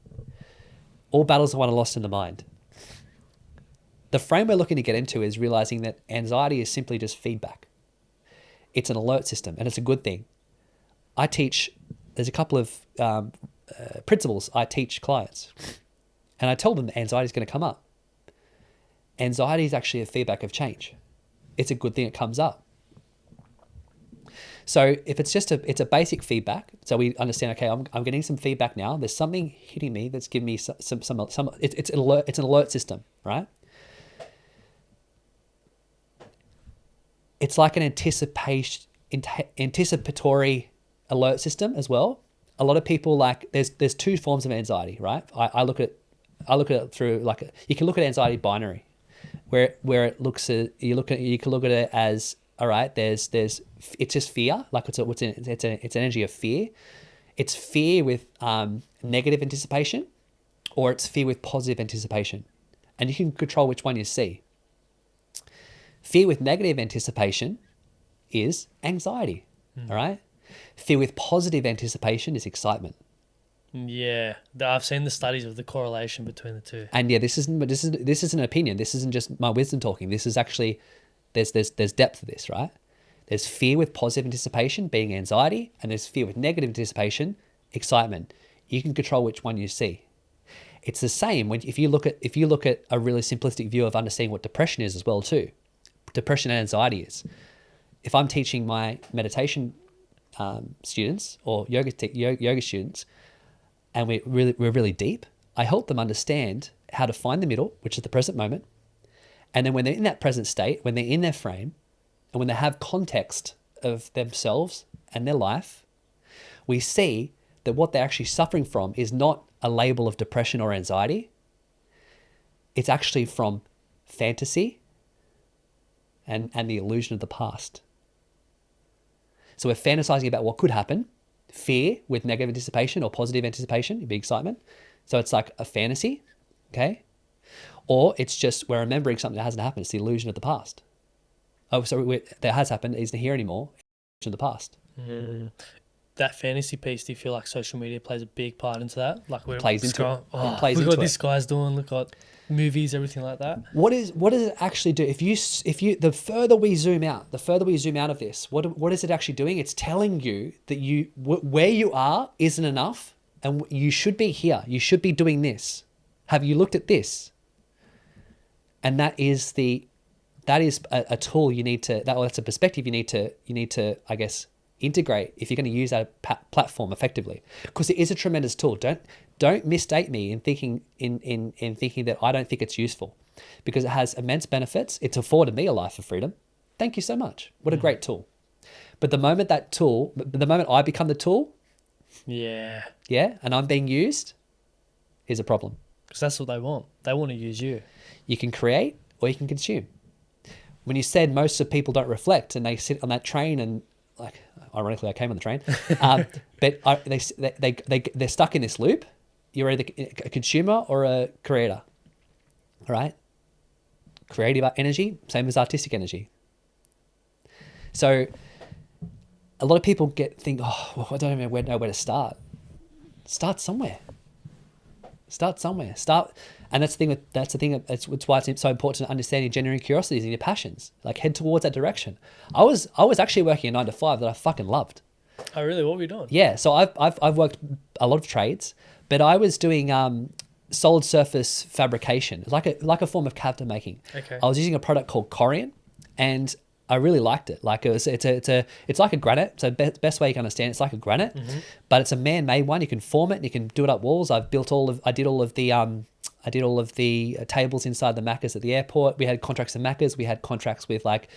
All battles are won and lost in the mind. The frame we're looking to get into is realizing that anxiety is simply just feedback. It's an alert system, and it's a good thing. There's a couple of principles I teach clients, and I tell them that anxiety is going to come up. Anxiety is actually a feedback of change. It's a good thing it comes up. So if it's just it's a basic feedback, so we understand, okay, I'm getting some feedback now. There's something hitting me that's giving me some it's an alert system, right? It's like an anticipatory alert system as well. A lot of people there's two forms of anxiety, right? I look at it through you can look at anxiety binary, where it looks at you can look at it as, all right, it's just fear, like it's energy of fear. It's fear with negative anticipation, or it's fear with positive anticipation, and you can control which one you see. Fear with negative anticipation is anxiety, all right? Fear with positive anticipation is excitement. Yeah, I've seen the studies of the correlation between the two. And yeah, this is an opinion. This isn't just my wisdom talking. This is actually there's depth to this, right? There's fear with positive anticipation being anxiety, and there's fear with negative anticipation, excitement. You can control which one you see. It's the same if you look at a really simplistic view of understanding what depression is as well too. Depression and anxiety is. If I'm teaching my meditation students or yoga students, and we're really deep, I help them understand how to find the middle, which is the present moment. And then when they're in that present state, when they're in their frame, and when they have context of themselves and their life, we see that what they're actually suffering from is not a label of depression or anxiety. It's actually from fantasy and the illusion of the past. So we're fantasizing about what could happen, fear with negative anticipation or positive anticipation, big excitement. So it's like a fantasy, okay? Or it's just we're remembering something that hasn't happened. It's the illusion of the past. Oh, so that has happened. It isn't here anymore. It's in the past. That fantasy piece, do you feel like social media plays a big part into that? Like we're Plays into it. Oh, Plays look into what this guy's doing. Look at movies, everything like that. What does it actually do? If you the further we zoom out of this, what is it actually doing? It's telling you that where you are isn't enough, and you should be here. You should be doing this. Have you looked at this? And that is a tool you need to. That's a perspective you need to I guess integrate if you're going to use that platform effectively, because it is a tremendous tool. Don't mistake me in thinking that I don't think it's useful, because it has immense benefits. It's afforded me a life of freedom. Thank you so much. What a great tool. But the moment I become the tool, yeah, and I'm being used, is a problem. Because that's what they want. They want to use you. You can create or you can consume. When you said most of people don't reflect and they sit on that train and, like, ironically, I came on the train, but they're stuck in this loop. You're either a consumer or a creator, all right? Creative energy, same as artistic energy. So a lot of people think, oh, well, I don't even know where to start. Start somewhere. And that's the thing. That's why it's so important to understand your genuine curiosities and your passions. Like, head towards that direction. I was actually working a 9 to 5 that I fucking loved. Oh, really? What were you doing? Yeah. So I've worked a lot of trades, but I was doing solid surface fabrication, like a form of cabinet making. Okay. I was using a product called Corian, and I really liked it. Like, it's like a granite. So best way you can understand it, it's like a granite, but it's a man-made one. You can form it and you can do it up walls. I did all of the tables inside the Maccas at the airport. We had contracts with Maccas. We had contracts with, like,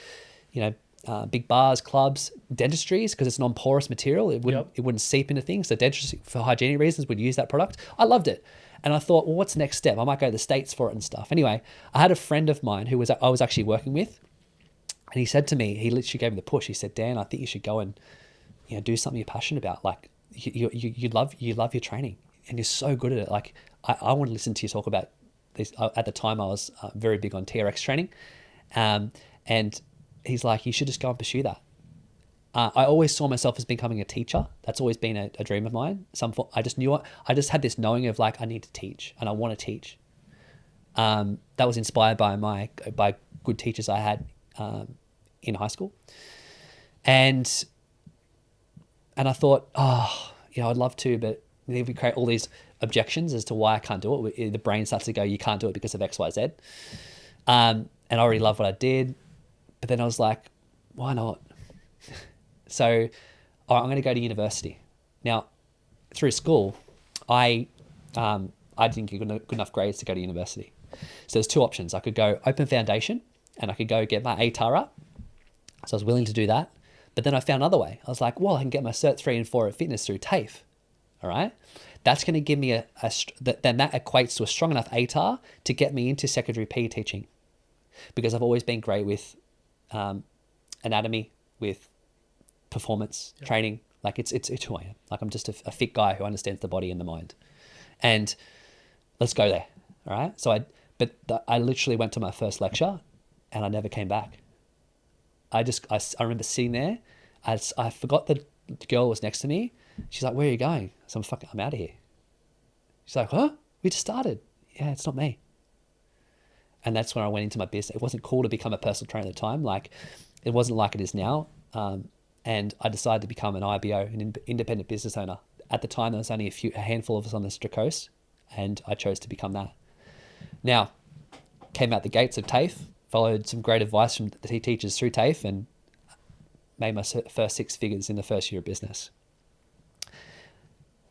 big bars, clubs, dentistries, because it's non-porous material. It wouldn't seep into things. So dentistry, for hygienic reasons, would use that product. I loved it. And I thought, well, what's the next step? I might go to the States for it and stuff. Anyway, I had a friend of mine who I was actually working with, and he said to me, he literally gave me the push. He said, Dan, I think you should go and do something you're passionate about. Like, you love your training, and you're so good at it. Like, I want to listen to you talk about this. At the time, I was very big on TRX training, and he's like, you should just go and pursue that. I always saw myself as becoming a teacher. That's always been a dream of mine. I just had this knowing of, like, I need to teach and I want to teach. That was inspired by good teachers I had in high school. And I thought, I'd love to, but then we create all these objections as to why I can't do it. The brain starts to go, you can't do it because of X, Y, Z. And I already loved what I did. But then I was like, why not? So, all right, I'm going to go to university. Now, through school, I didn't get good enough grades to go to university. So there's two options. I could go open foundation and I could go get my ATAR up. So I was willing to do that. But then I found another way. I was like, well, I can get my Cert 3 and 4 at fitness through TAFE. All right. That's going to give me then that equates to a strong enough ATAR to get me into secondary PE teaching, because I've always been great with anatomy, with performance training. Like, it's who I am. Like, I'm just a fit guy who understands the body and the mind. And let's go there. All right. So I literally went to my first lecture and I never came back. I remember sitting there. I forgot that the girl was next to me. She's like, where are you going? So I'm out of here. She's like, huh? We just started. Yeah, it's not me. And that's when I went into my business. It wasn't cool to become a personal trainer at the time. Like, it wasn't like it is now. And I decided to become an IBO, an independent business owner. At the time, there was only a handful of us on the East Coast, and I chose to become that. Now, came out the gates of TAFE, followed some great advice from the teachers through TAFE, and made my first 6 figures in the first year of business.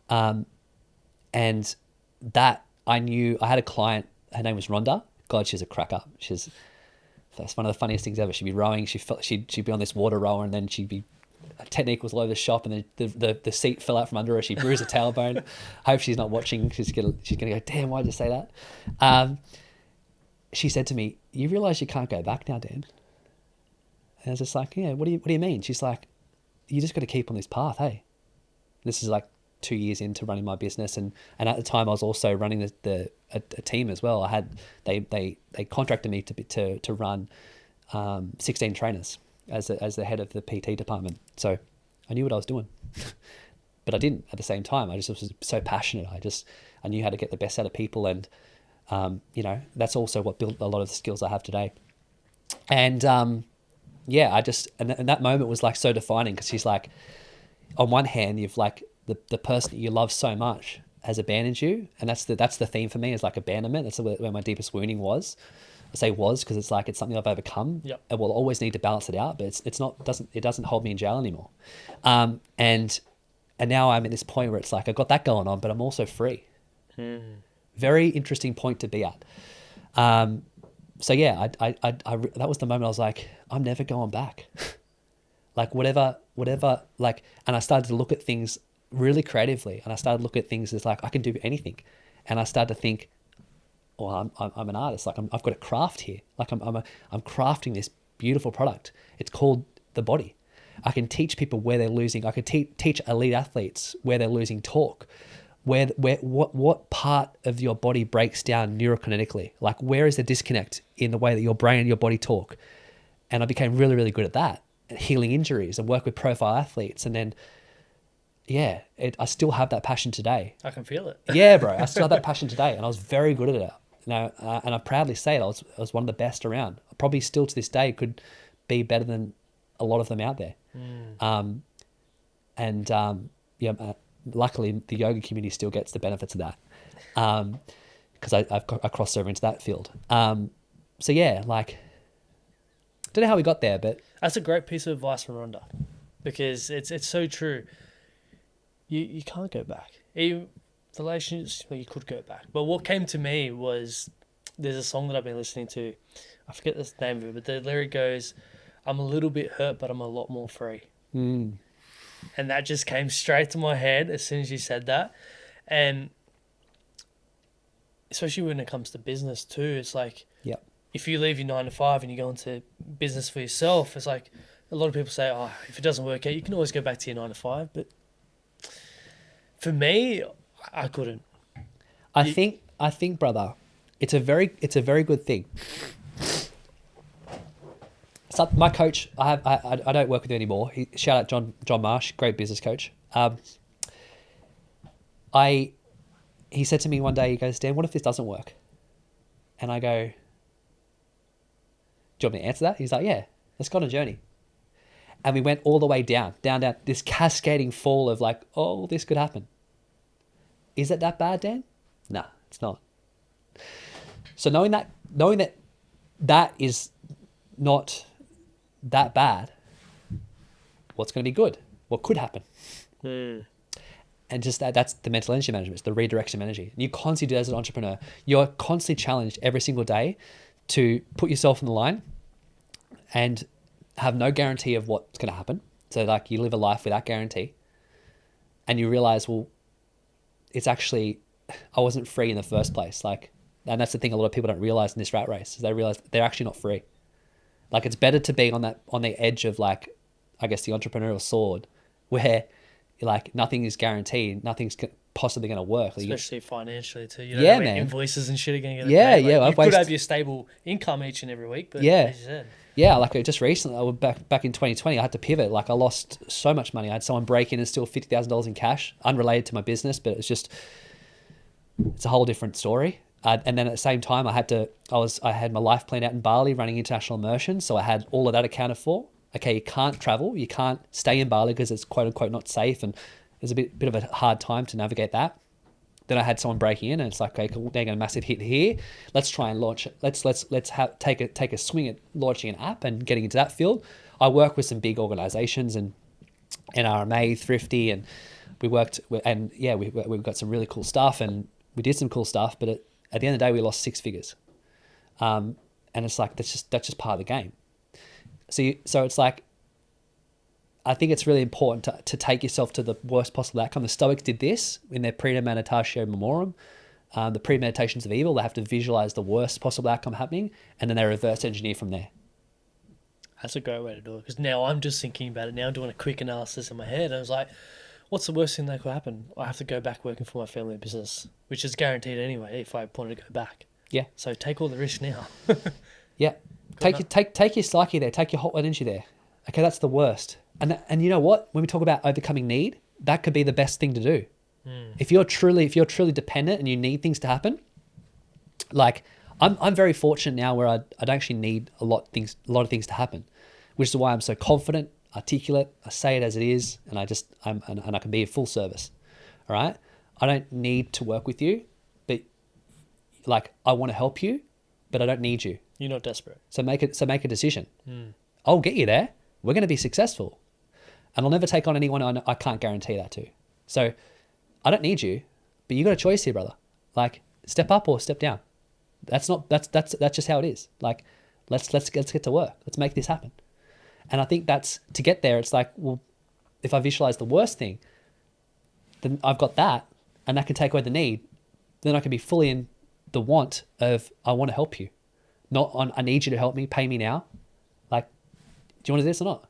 And that I knew, I had a client, her name was Rhonda. God, she's a cracker. That's one of the funniest things ever. She'd be rowing. She'd be on this water rower, and then her technique was all over the shop, and then the seat fell out from under her. She bruised her tailbone. I hope she's not watching. She's gonna go, damn, why'd you say that? She said to me, you realize you can't go back now, Dan? And I was just like, yeah, what do you mean? She's like, you just got to keep on this path, hey? This is like 2 years into running my business, and at the time I was also running a team as well. They contracted me to run 16 trainers as the head of the PT department. So I knew what I was doing, but I didn't at the same time. I just was so passionate. I knew how to get the best out of people, and that's also what built a lot of the skills I have today. And and that moment was like so defining, because she's like, on one hand, you've like the person that you love so much has abandoned you, and that's the theme for me, is like abandonment. That's where my deepest wounding was. I say was because it's like it's something I've overcome. Yep. And will always need to balance it out, but it doesn't hold me in jail anymore. And now I'm at this point where it's like I've got that going on, but I'm also free. Very interesting point to be at. So yeah, I that was the moment I was like, I'm never going back. Like whatever, like, and I started to look at things really creatively, and I started to look at things as like, I can do anything. And I started to think, well, I'm an artist. Like I've got a craft here. Like I'm crafting this beautiful product. It's called the body. I can teach people where they're losing. I could teach elite athletes where they're losing torque, what part of your body breaks down neurokinetically. Like where is the disconnect in the way that your brain and your body talk? And I became really, really good at that, and healing injuries, and work with profile athletes. And then, yeah, I still have that passion today. I can feel it. Yeah, bro. I still have that passion today, and I was very good at it. Now, and I proudly say it, I was one of the best around. I probably still to this day could be better than a lot of them out there. Luckily the yoga community still gets the benefits of that, because I crossed over into that field. So yeah, like, don't know how we got there, but that's a great piece of advice from Rhonda, because it's so true. You can't go back. Even relationships, well, you could go back. But what came to me was, there's a song that I've been listening to. I forget the name of it, but the lyric goes, I'm a little bit hurt, but I'm a lot more free. And that just came straight to my head as soon as you said that. And especially when it comes to business too, it's like, yep. If you leave your 9 to 5 and you go into business for yourself, it's like a lot of people say, oh, if it doesn't work out, you can always go back to your 9 to 5. But for me, I couldn't. I think, brother, it's a very good thing. So my coach, I don't work with him anymore. Shout out John Marsh, great business coach. He said to me one day, he goes, Dan, what if this doesn't work? And I go, do you want me to answer that? He's like, yeah, let's go on a journey. And we went all the way down, this cascading fall of like, oh, this could happen. Is it that bad, Dan? No, it's not. So knowing that is not that bad, what's going to be good? What could happen? And just that's the mental energy management. It's the redirection of energy. You constantly do as an entrepreneur. You're constantly challenged every single day to put yourself on the line and have no guarantee of what's going to happen. So like you live a life without guarantee, and you realize, well, it's actually, I wasn't free in the first place. Like, and that's the thing a lot of people don't realize in this rat race, is they realize they're actually not free. Like it's better to be on the edge of like, I guess the entrepreneurial sword, where like nothing is guaranteed, nothing's possibly going to work. Especially financially too. You know, man. Invoices and shit are going to get paid. Like, you could have your stable income each and every week, but as you said. Yeah, like just recently, I was back in 2020, I had to pivot. Like I lost so much money. I had someone break in and steal $50,000 in cash, unrelated to my business, but it's a whole different story. And then at the same time, I had my life planned out in Bali, running international immersion. So I had all of that accounted for. Okay, you can't travel, you can't stay in Bali because it's quote unquote not safe, and it's a bit of a hard time to navigate that. Then I had someone breaking in, and it's like, okay, cool, they're going to massive hit here. Let's try and launch it. Let's take a swing at launching an app and getting into that field. I work with some big organizations and NRMA, Thrifty, and we worked and yeah, we've got some really cool stuff, and we did some cool stuff. But at the end of the day, we lost 6 figures, and it's like that's just part of the game. So it's like, I think it's really important to take yourself to the worst possible outcome. The Stoics did this in their Premeditatio Memorum, the premeditations of evil. They have to visualize the worst possible outcome happening, and then they reverse engineer from there. That's a great way to do it, because now I'm just thinking about it. Now I'm doing a quick analysis in my head, and I was like, what's the worst thing that could happen? I have to go back working for my family business, which is guaranteed anyway if I wanted to go back. Yeah. So take all the risk now. Yeah. Take your psyche there. Take your hot energy there. Okay, that's the worst. And you know what? When we talk about overcoming need, that could be the best thing to do. If you're truly dependent and you need things to happen, like I'm very fortunate now where I don't actually need a lot of things to happen, which is why I'm so confident, articulate. I say it as it is, and I can be of full service. All right. I don't need to work with you, but like I want to help you, but I don't need you. You're not desperate. So make a decision. I'll get you there. We're going to be successful. And I'll never take on anyone I can't guarantee that to. So I don't need you, but you got a choice here, brother. Like, step up or step down. That's just how it is. Like, let's get to work. Let's make this happen. And I think that's, to get there, it's like, well, if I visualize the worst thing, then I've got that, and that can take away the need. Then I can be fully in the want of, I want to help you. Not on, I need you to help me, pay me now. Like, do you want to do this or not?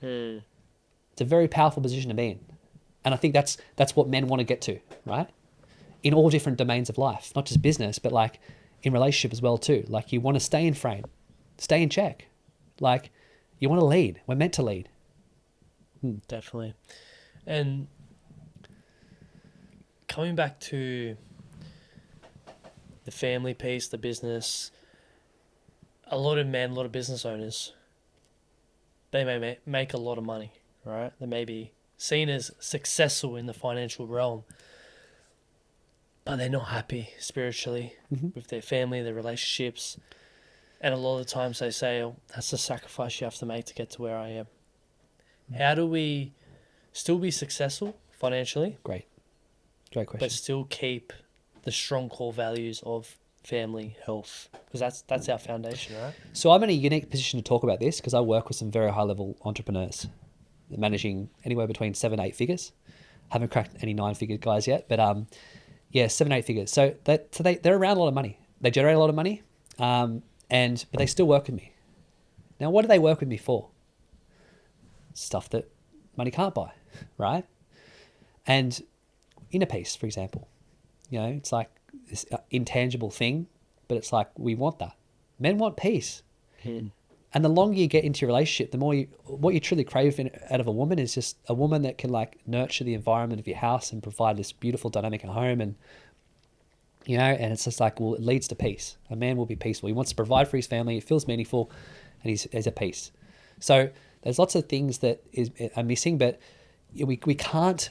It's a very powerful position to be in. And I think that's what men want to get to, right? In all different domains of life, not just business, but like in relationship as well too. Like, you want to stay in frame, stay in check. Like, you want to lead. We're meant to lead. Definitely. And coming back to the family piece, the business, a lot of business owners, they may make a lot of money, right? They may be seen as successful in the financial realm, but they're not happy spiritually with their family, their relationships. And a lot of the times they say, oh, that's the sacrifice you have to make to get to where I am. How do we still be successful financially? Great question. But still keep the strong core values of family, health, because that's our foundation, right? So I'm in a unique position to talk about this because I work with some very high-level entrepreneurs. They're managing anywhere between 7-8 figures. Haven't cracked any 9-figure guys yet, but 7-8 figures. So they're around a lot of money. They generate a lot of money, but they still work with me. Now, what do they work with me for? Stuff that money can't buy, right? And inner peace, for example. You know, it's like this intangible thing, but it's like, we want that. Men want peace. And the longer you get into your relationship, the more what you truly crave out of a woman is just a woman that can like nurture the environment of your house and provide this beautiful dynamic at home. And, you know, and it's just like, well, it leads to peace. A man will be peaceful. He wants to provide for his family. It feels meaningful, and he's at peace. So there's lots of things that are missing, but we can't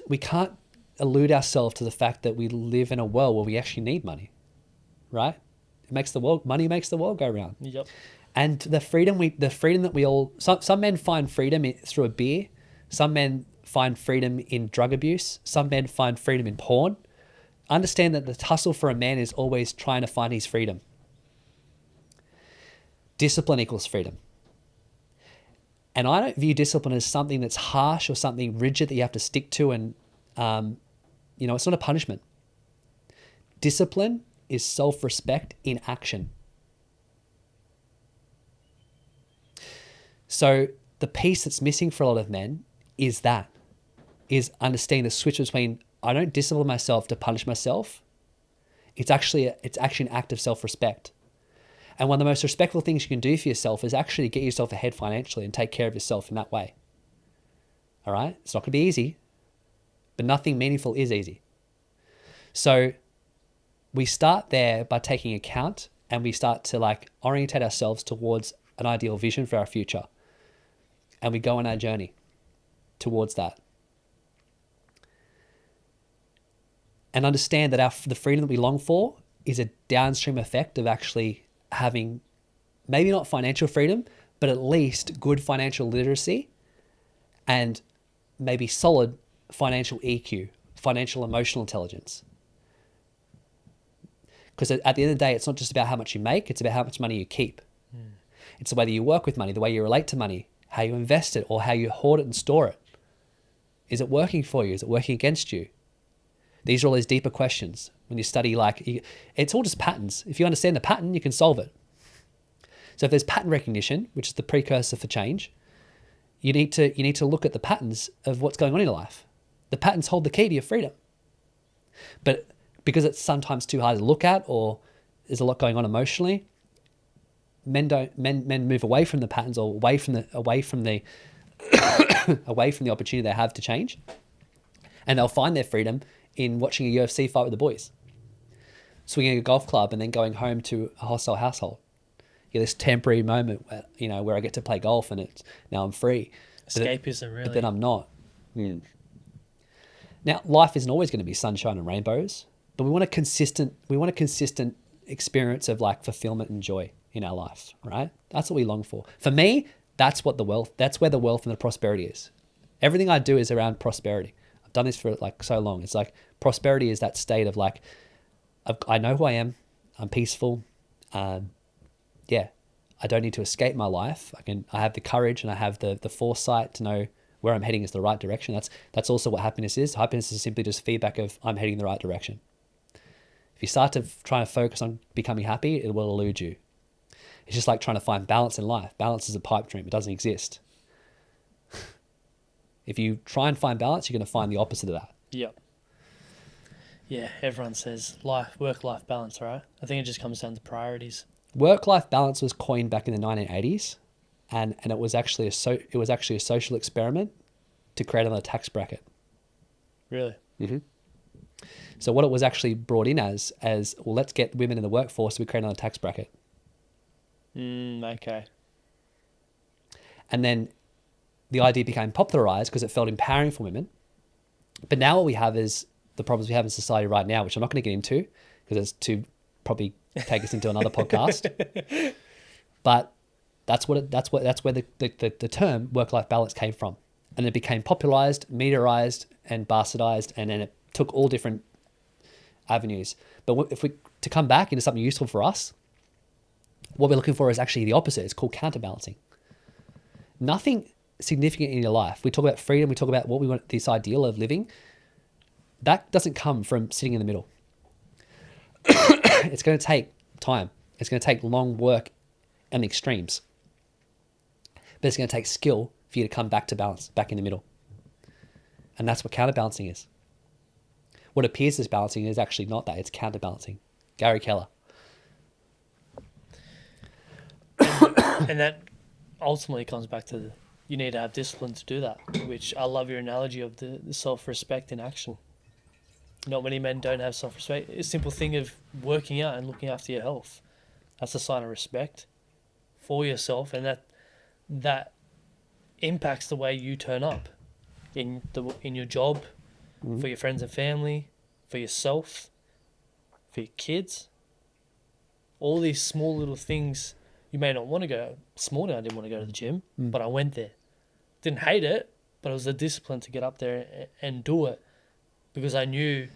elude ourselves to the fact that we live in a world where we actually need money, right? Money makes the world go round. Yep. And the freedom that we all, some men find freedom through a beer. Some men find freedom in drug abuse. Some men find freedom in porn. Understand that the tussle for a man is always trying to find his freedom. Discipline equals freedom. And I don't view discipline as something that's harsh or something rigid that you have to stick to, and it's not a punishment. Discipline is self-respect in action. So the piece that's missing for a lot of men is understanding the switch between, I don't discipline myself to punish myself. It's actually an act of self-respect. And one of the most respectful things you can do for yourself is actually get yourself ahead financially and take care of yourself in that way. All right? It's not going to be easy, but nothing meaningful is easy. So we start there by taking account, and we start to like orientate ourselves towards an ideal vision for our future. And we go on our journey towards that. and understand that the freedom that we long for is a downstream effect of actually having maybe not financial freedom, but at least good financial literacy and maybe solid financial EQ, financial emotional intelligence. Because at the end of the day, it's not just about how much you make, it's about how much money you keep. It's the way that you work with money, the way you relate to money, how you invest it, or how you hoard it and store it. Is it working for you? Is it working against you? These are all these deeper questions. When you study, it's all just patterns. If you understand the pattern, you can solve it. So if there's pattern recognition, which is the precursor for change, you need to look at the patterns of what's going on in your life. The patterns hold the key to your freedom. But because it's sometimes too hard to look at, or there's a lot going on emotionally, men move away from the patterns, or away from the opportunity they have to change, and they'll find their freedom in watching a UFC fight with the boys, swinging a golf club, and then going home to a hostile household. You get this temporary moment where I get to play golf and now I'm free. Escapism, really. But then I'm not. Now, life isn't always going to be sunshine and rainbows, but we want a consistent experience of fulfillment and joy in our life, right? That's what we long for. For me, that's where the wealth and the prosperity is. Everything I do is around prosperity. I've done this for so long. It's like prosperity is that state of I know who I am. I'm peaceful. I don't need to escape my life. I have the courage and I have the foresight to know where I'm heading is the right direction. That's also what happiness is. Happiness is simply just feedback of I'm heading in the right direction. If you start to try to focus on becoming happy, it will elude you. It's just like trying to find balance in life. Balance is a pipe dream. It doesn't exist. If you try and find balance, you're going to find the opposite of that. Yep. Yeah, everyone says work-life balance, right? I think it just comes down to priorities. Work-life balance was coined back in the 1980s, and it was actually a social experiment to create another tax bracket. Really? Mm-hmm. So what it was actually brought in as well, let's get women in the workforce, so we create another tax bracket. Okay. And then the idea became popularized because it felt empowering for women. But now what we have is the problems we have in society right now, which I'm not going to get into because it's to probably take us into another podcast. But that's where the term work-life balance came from. And it became popularized, mediaized, and bastardized, and then it took all different avenues. But to come back into something useful for us, what we're looking for is actually the opposite. It's called counterbalancing. Nothing significant in your life. We talk about freedom. We talk about what we want, this ideal of living. That doesn't come from sitting in the middle. It's going to take time. It's going to take long work and extremes. But it's going to take skill for you to come back to balance, back in the middle. And that's what counterbalancing is. What appears as balancing is actually not that. It's counterbalancing. Gary Keller. And that ultimately comes back to you need to have discipline to do that, which I love your analogy of the self-respect in action. Not many men don't have self-respect. A simple thing of working out and looking after your health. That's a sign of respect for yourself, and that impacts the way you turn up in your job, for your friends and family, for yourself, for your kids. All these small little things you may not want to go. This morning I didn't want to go to the gym, but I went there. Didn't hate it, but it was the discipline to get up there and do it because I knew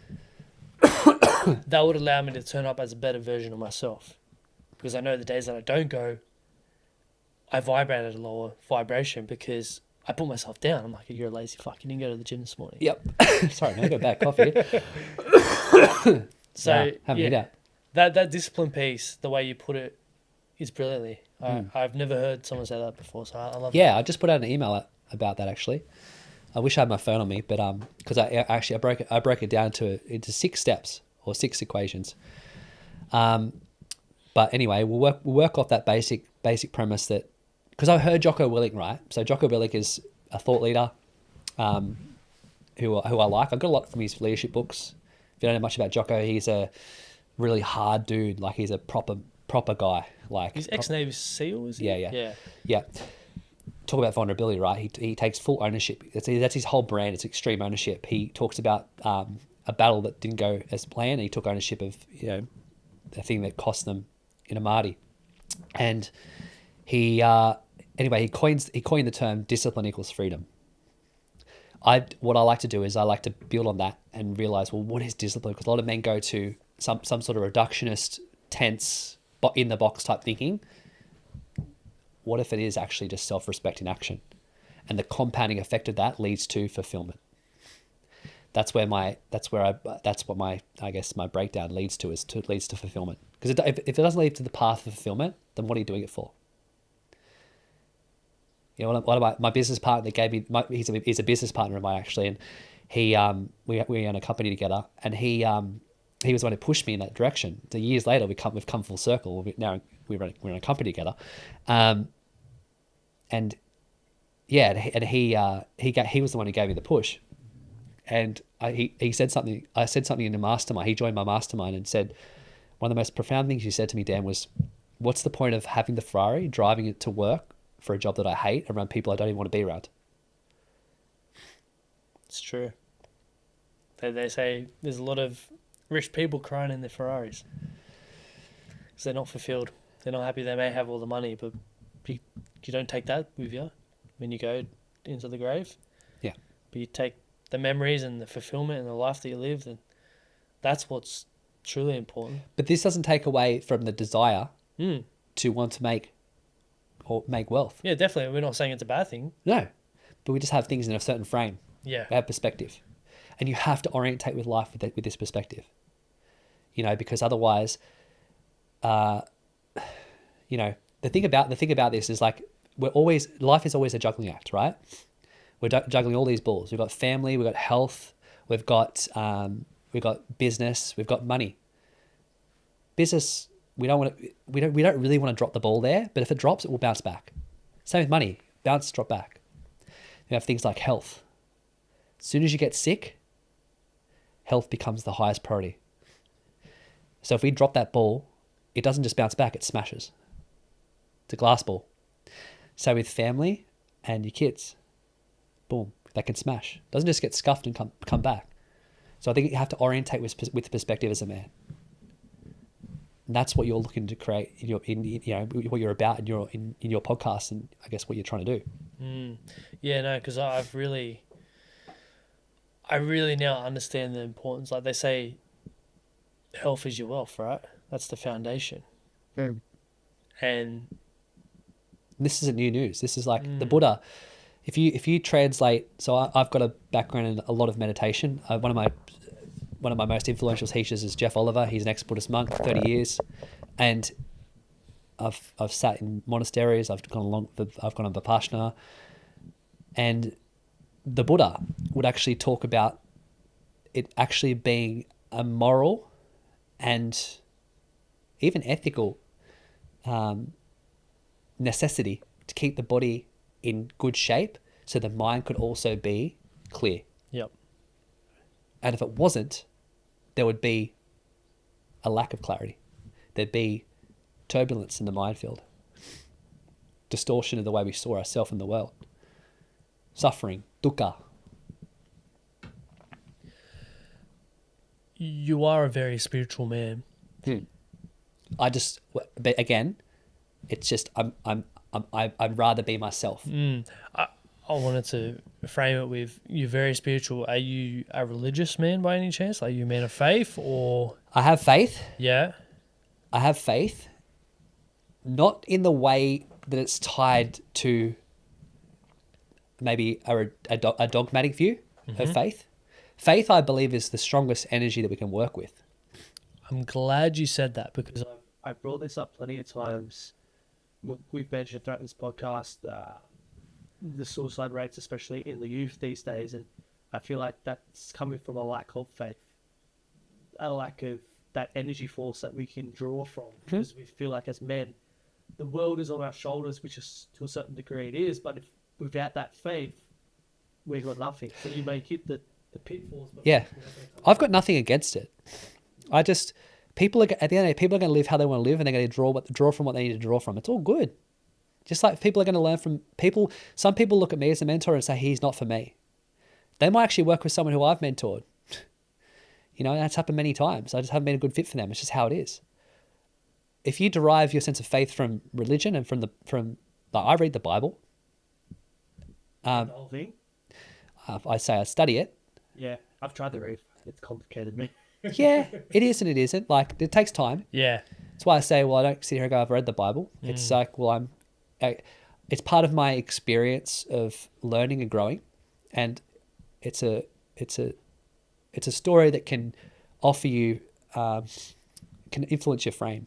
that would allow me to turn up as a better version of myself. Because I know the days that I don't go, I vibrate at a lower vibration because I put myself down. I'm like, you're a lazy fuck. You didn't go to the gym this morning. Yep. Sorry, man. I got bad coffee. So, haven't eaten that discipline piece, the way you put it, is brilliantly. I've never heard someone say that before, so I love it. Yeah, I just put out an email about that actually. I wish I had my phone on me, but because I broke it down into 6 steps or 6 equations. But anyway, we'll work off that basic premise that, because I heard Jocko Willink, right? So Jocko Willink is a thought leader who I like. I got a lot from his leadership books. If you don't know much about Jocko, he's a really hard dude. Like, he's a proper guy. Like, he's ex-Navy SEAL, is he? Yeah. Talk about vulnerability, right? He takes full ownership. That's his whole brand. It's extreme ownership. He talks about a battle that didn't go as planned. And he took ownership of, the thing that cost them in a Mardi. And he coined the term discipline equals freedom. What I like to do is I like to build on that and realize, well, what is discipline? Because a lot of men go to some sort of reductionist, tense, in the box type thinking. What if it is actually just self-respect in action? And the compounding effect of that leads to fulfillment. That's what my breakdown leads to, leads to fulfillment. Because if it doesn't lead to the path of fulfillment, then what are you doing it for? My business partner that gave me, he's a business partner of mine actually, and he we own a company together, and he was the one who pushed me in that direction. So years later, we've come full circle. Now we're in a company together, and he was the one who gave me the push, and he said something. I said something in the mastermind. He joined my mastermind and said, one of the most profound things you said to me, Dan, was, "What's the point of having the Ferrari, driving it to work for a job that I hate, around people I don't even want to be around?" It's true. They say there's a lot of rich people crying in their Ferraris because they're not fulfilled. They're not happy. They may have all the money, but you don't take that with you when you go into the grave. Yeah. But you take the memories and the fulfillment and the life that you lived, and that's what's truly important. But this doesn't take away from the desire to want to make wealth. Yeah, definitely. We're not saying it's a bad thing. No, but we just have things in a certain frame. Yeah. We have perspective. And you have to orientate with life with this perspective. Because otherwise, the thing about this is, like, life is always a juggling act, right? We're juggling all these balls. We've got family, we've got health, we've got business, we've got money. Business, we don't really want to drop the ball there, but if it drops, it will bounce back. Same with money, drop back. You have things like health. As soon as you get sick, health becomes the highest priority. So if we drop that ball, it doesn't just bounce back, it smashes. It's a glass ball. So with family and your kids, boom, they can smash. It doesn't just get scuffed and come back. So I think you have to orientate with perspective as a man. And that's what you're looking to create what you're about in your podcast, and I guess what you're trying to do. Yeah, no, because I really now understand the importance. Like they say, health is your wealth, right? That's the foundation. And this isn't new news. This is like the Buddha. If you translate, so I've got a background in a lot of meditation. One of my most influential teachers is Jeff Oliver. He's an ex-Buddhist monk, 30 years, and I've sat in monasteries. I've gone on Vipassana, and the Buddha would actually talk about it actually being a moral and even ethical necessity to keep the body in good shape so the mind could also be clear. Yep. And if it wasn't, there would be a lack of clarity. There'd be turbulence in the mind field, distortion of the way we saw ourselves in the world, suffering, dukkha. You are a very spiritual man. But again, it's just I'd rather be myself. I wanted to frame it with, you're very spiritual. Are you a religious man by any chance? Are you a man of faith, or? I have faith. Yeah. I have faith, not in the way that it's tied to maybe a dogmatic view of faith. Faith, I believe, is the strongest energy that we can work with. I'm glad you said that, because I brought this up plenty of times. We've mentioned throughout this podcast the suicide rates, especially in the youth these days, and I feel like that's coming from a lack of faith, a lack of that energy force that we can draw from, because we feel like as men, the world is on our shoulders, which is to a certain degree it is, but if without that faith, we've got nothing. So you may hit the pitfalls. But yeah, I've got nothing against it. At the end of the day, people are going to live how they want to live, and they're going to draw from what they need to draw from. It's all good. Just like people are going to learn from people. Some people look at me as a mentor and say, he's not for me. They might actually work with someone who I've mentored. You know, that's happened many times. I just haven't been a good fit for them. It's just how it is. If you derive your sense of faith from religion and from like, I read the Bible. The whole thing. I say I study it. Yeah, I've tried to read. It's complicated, me. Yeah, it is and it isn't. Like, it takes time. Yeah. That's why I say, well, I don't sit here and go, I've read the Bible. It's like, well, it's part of my experience of learning and growing, and it's a story that can offer you, can influence your frame.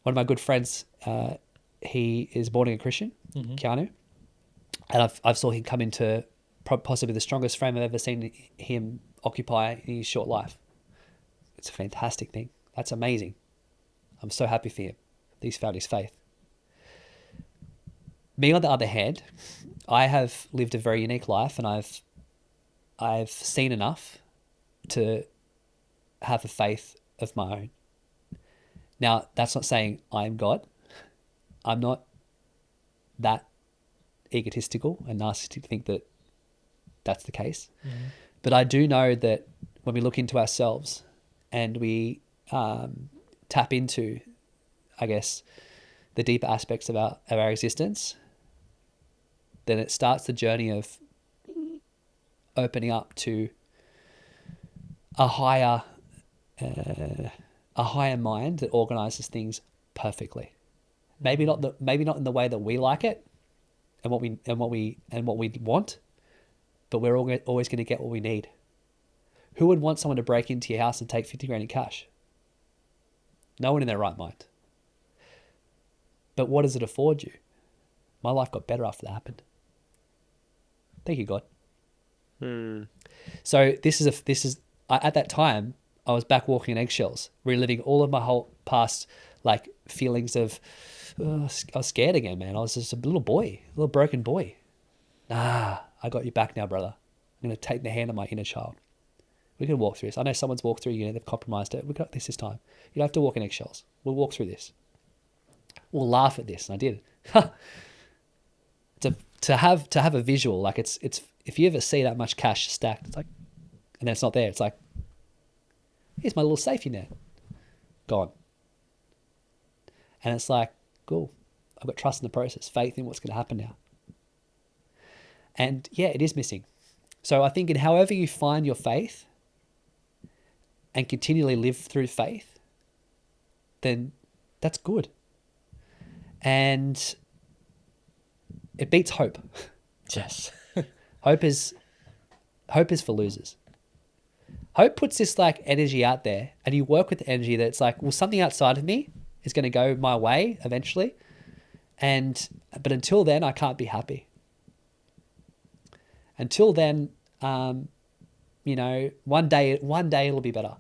One of my good friends, he is born again Christian, Keanu, and I've saw him come into possibly the strongest frame I've ever seen him occupy in his short life. It's a fantastic thing. That's amazing. I'm so happy for him. He's found his faith. Me, on the other hand, I have lived a very unique life, and I've seen enough to have a faith of my own. Now, that's not saying I'm God. I'm not that egotistical and narcissistic to think that that's the case. But I do know that when we look into ourselves and we tap into, I guess, the deeper aspects of our existence, then it starts the journey of opening up to a higher mind that organizes things perfectly. Maybe not in the way that we like it and what we want, but we're always going to get what we need. Who would want someone to break into your house and take 50 grand in cash? No one in their right mind. But what does it afford you? My life got better after that happened. Thank you, God. So this is at that time, I was back walking on eggshells, reliving all of my whole past, like, feelings of, I was scared again, man. I was just a little broken boy. I got you back now, brother. I'm going to take the hand of my inner child. We can walk through this. I know someone's walked through, they've compromised it. We got this time. You don't have to walk in eggshells. We'll walk through this. We'll laugh at this. And I did. To have a visual, like, it's if you ever see that much cash stacked, it's like, and then it's not there. It's like, here's my little safety net. Gone. And it's like, cool. I've got trust in the process, faith in what's going to happen now. And yeah, it is missing. So I think in however you find your faith and continually live through faith, then that's good. And it beats hope. Yes. Hope is for losers. Hope puts this, like, energy out there, and you work with the energy that's like, well, something outside of me is going to go my way eventually. But until then, I can't be happy. Until then, one day it'll be better.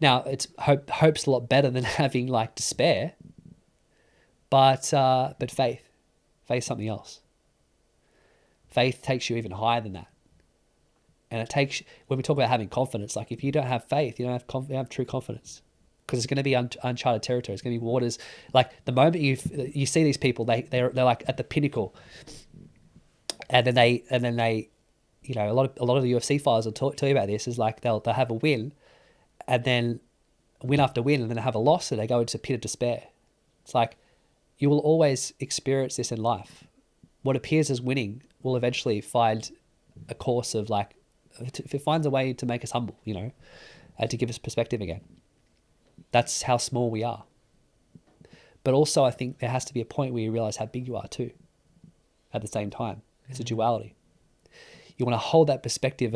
Now, hope's a lot better than having, like, despair, but faith's something else. Faith takes you even higher than that. And it takes, when we talk about having confidence, like, if you don't have faith, you don't have true confidence, because it's going to be uncharted territory. It's going to be waters. Like, the moment you see these people, they're like at the pinnacle, and then they, a lot of the UFC fighters will tell you about this. Is like they'll have a win, and then win after win, and then have a loss, and they go into a pit of despair. It's like, you will always experience this in life. What appears as winning will eventually find a course of, like, if it finds a way to make us humble, to give us perspective again. That's how small we are. But also, I think there has to be a point where you realize how big you are too, at the same time. It's a duality. You want to hold that perspective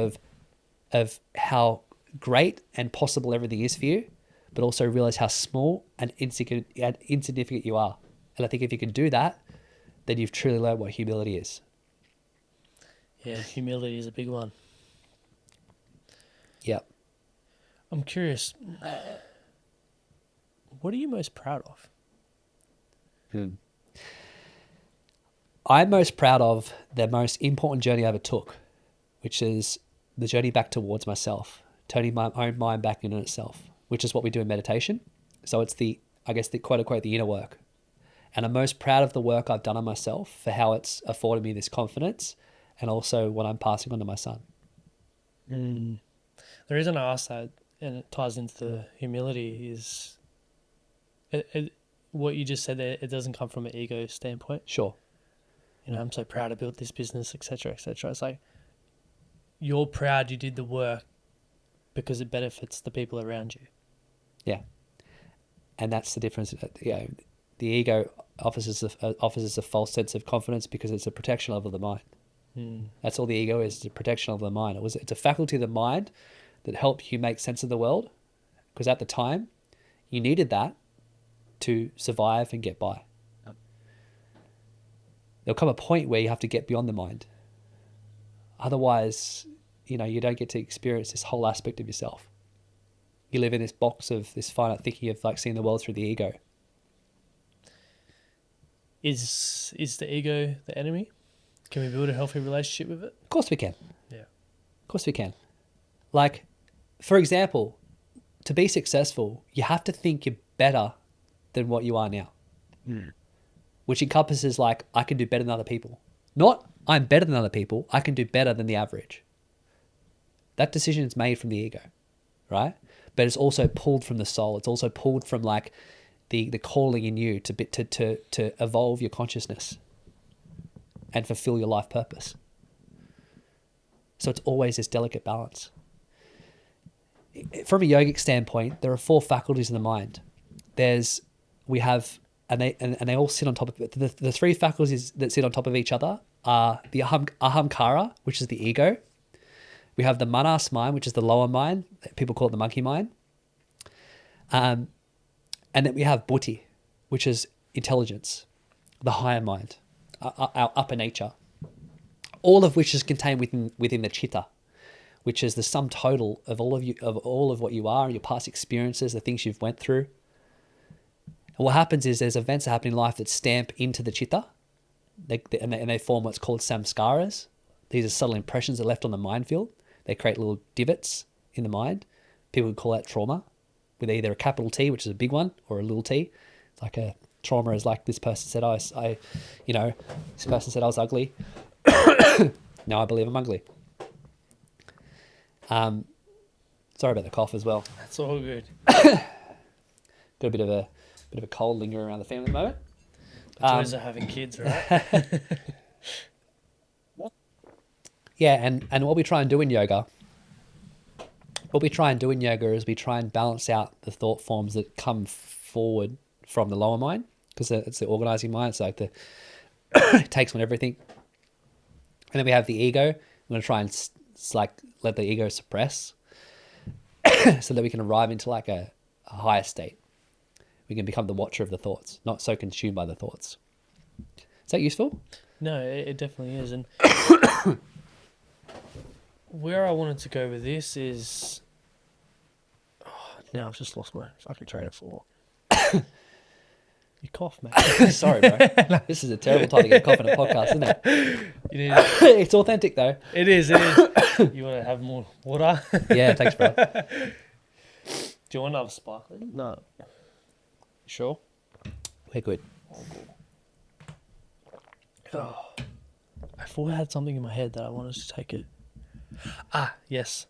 of how great and possible everything is for you, but also realize how small and insignificant you are. And I think if you can do that, then you've truly learned what humility is. Yeah, humility is a big one. Yep. I'm curious, what are you most proud of? I'm most proud of the most important journey I ever took, which is the journey back towards myself, turning my own mind back into itself, which is what we do in meditation. So it's the quote unquote, the inner work. And I'm most proud of the work I've done on myself for how it's afforded me this confidence, and also what I'm passing on to my son. The reason I ask that, and it ties into the humility, is what you just said there. It doesn't come from an ego standpoint. Sure. You know, I'm so proud to build this business, etc., etc. It's like you're proud you did the work because it benefits the people around you. Yeah. And that's the difference. You know, the ego offers us a false sense of confidence because it's a protection of the mind. That's all the ego is, it's a protection of the mind. It's a faculty of the mind that helped you make sense of the world, because at the time you needed that to survive and get by. Yep. There'll come a point where you have to get beyond the mind. Otherwise, you know, you don't get to experience this whole aspect of yourself. You live in this box of this finite thinking of like seeing the world through the ego. Is the ego the enemy? Can we build a healthy relationship with it? Of course we can. Yeah. Of course we can. Like, for example, to be successful, you have to think you're better than what you are now. Which encompasses like, I can do better than other people. Not, I'm better than other people, I can do better than the average. That decision is made from the ego, right? But it's also pulled from the soul. It's also pulled from like the calling in you to evolve your consciousness and fulfill your life purpose. So it's always this delicate balance. From a yogic standpoint, there are 4 faculties in the mind. We have, and they all sit on top of it. The 3 faculties that sit on top of each other are the ahamkara, which is the ego. We have the manas mind, which is the lower mind. People call it the monkey mind. And then we have buddhi, which is intelligence, the higher mind, our upper nature. All of which is contained within the chitta, which is the sum total of all of what you are, your past experiences, the things you've went through. And what happens is there's events that happen in life that stamp into the chitta, and they form what's called samskaras. These are subtle impressions that are left on the mind field. They create little divots in the mind. People would call that trauma, with either a capital T, which is a big one, or a little t. It's like a trauma is like this person said, this person said I was ugly. Now I believe I'm ugly. Sorry about the cough as well. That's all good. Got a bit of a cold lingering around the family at the moment. The joys of having kids, right? Yeah, and what we try and do in yoga, is we try and balance out the thought forms that come forward from the lower mind, because it's the organizing mind. It's like it takes on everything. And then we have the ego. We're going to try and let the ego suppress so that we can arrive into like a higher state. We can become the watcher of the thoughts, not so consumed by the thoughts. Is that useful? No, it definitely is. And where I wanted to go with this is... now I've just lost my fucking train of thought. You cough, mate. Sorry, bro. This is a terrible time to get a cough in a podcast, isn't it? It's authentic, though. It is. You want to have more water? Yeah, thanks, bro. Do you want another sparkling? No. Sure. We're good. Oh, I thought I had something in my head that I wanted to take it. Yes.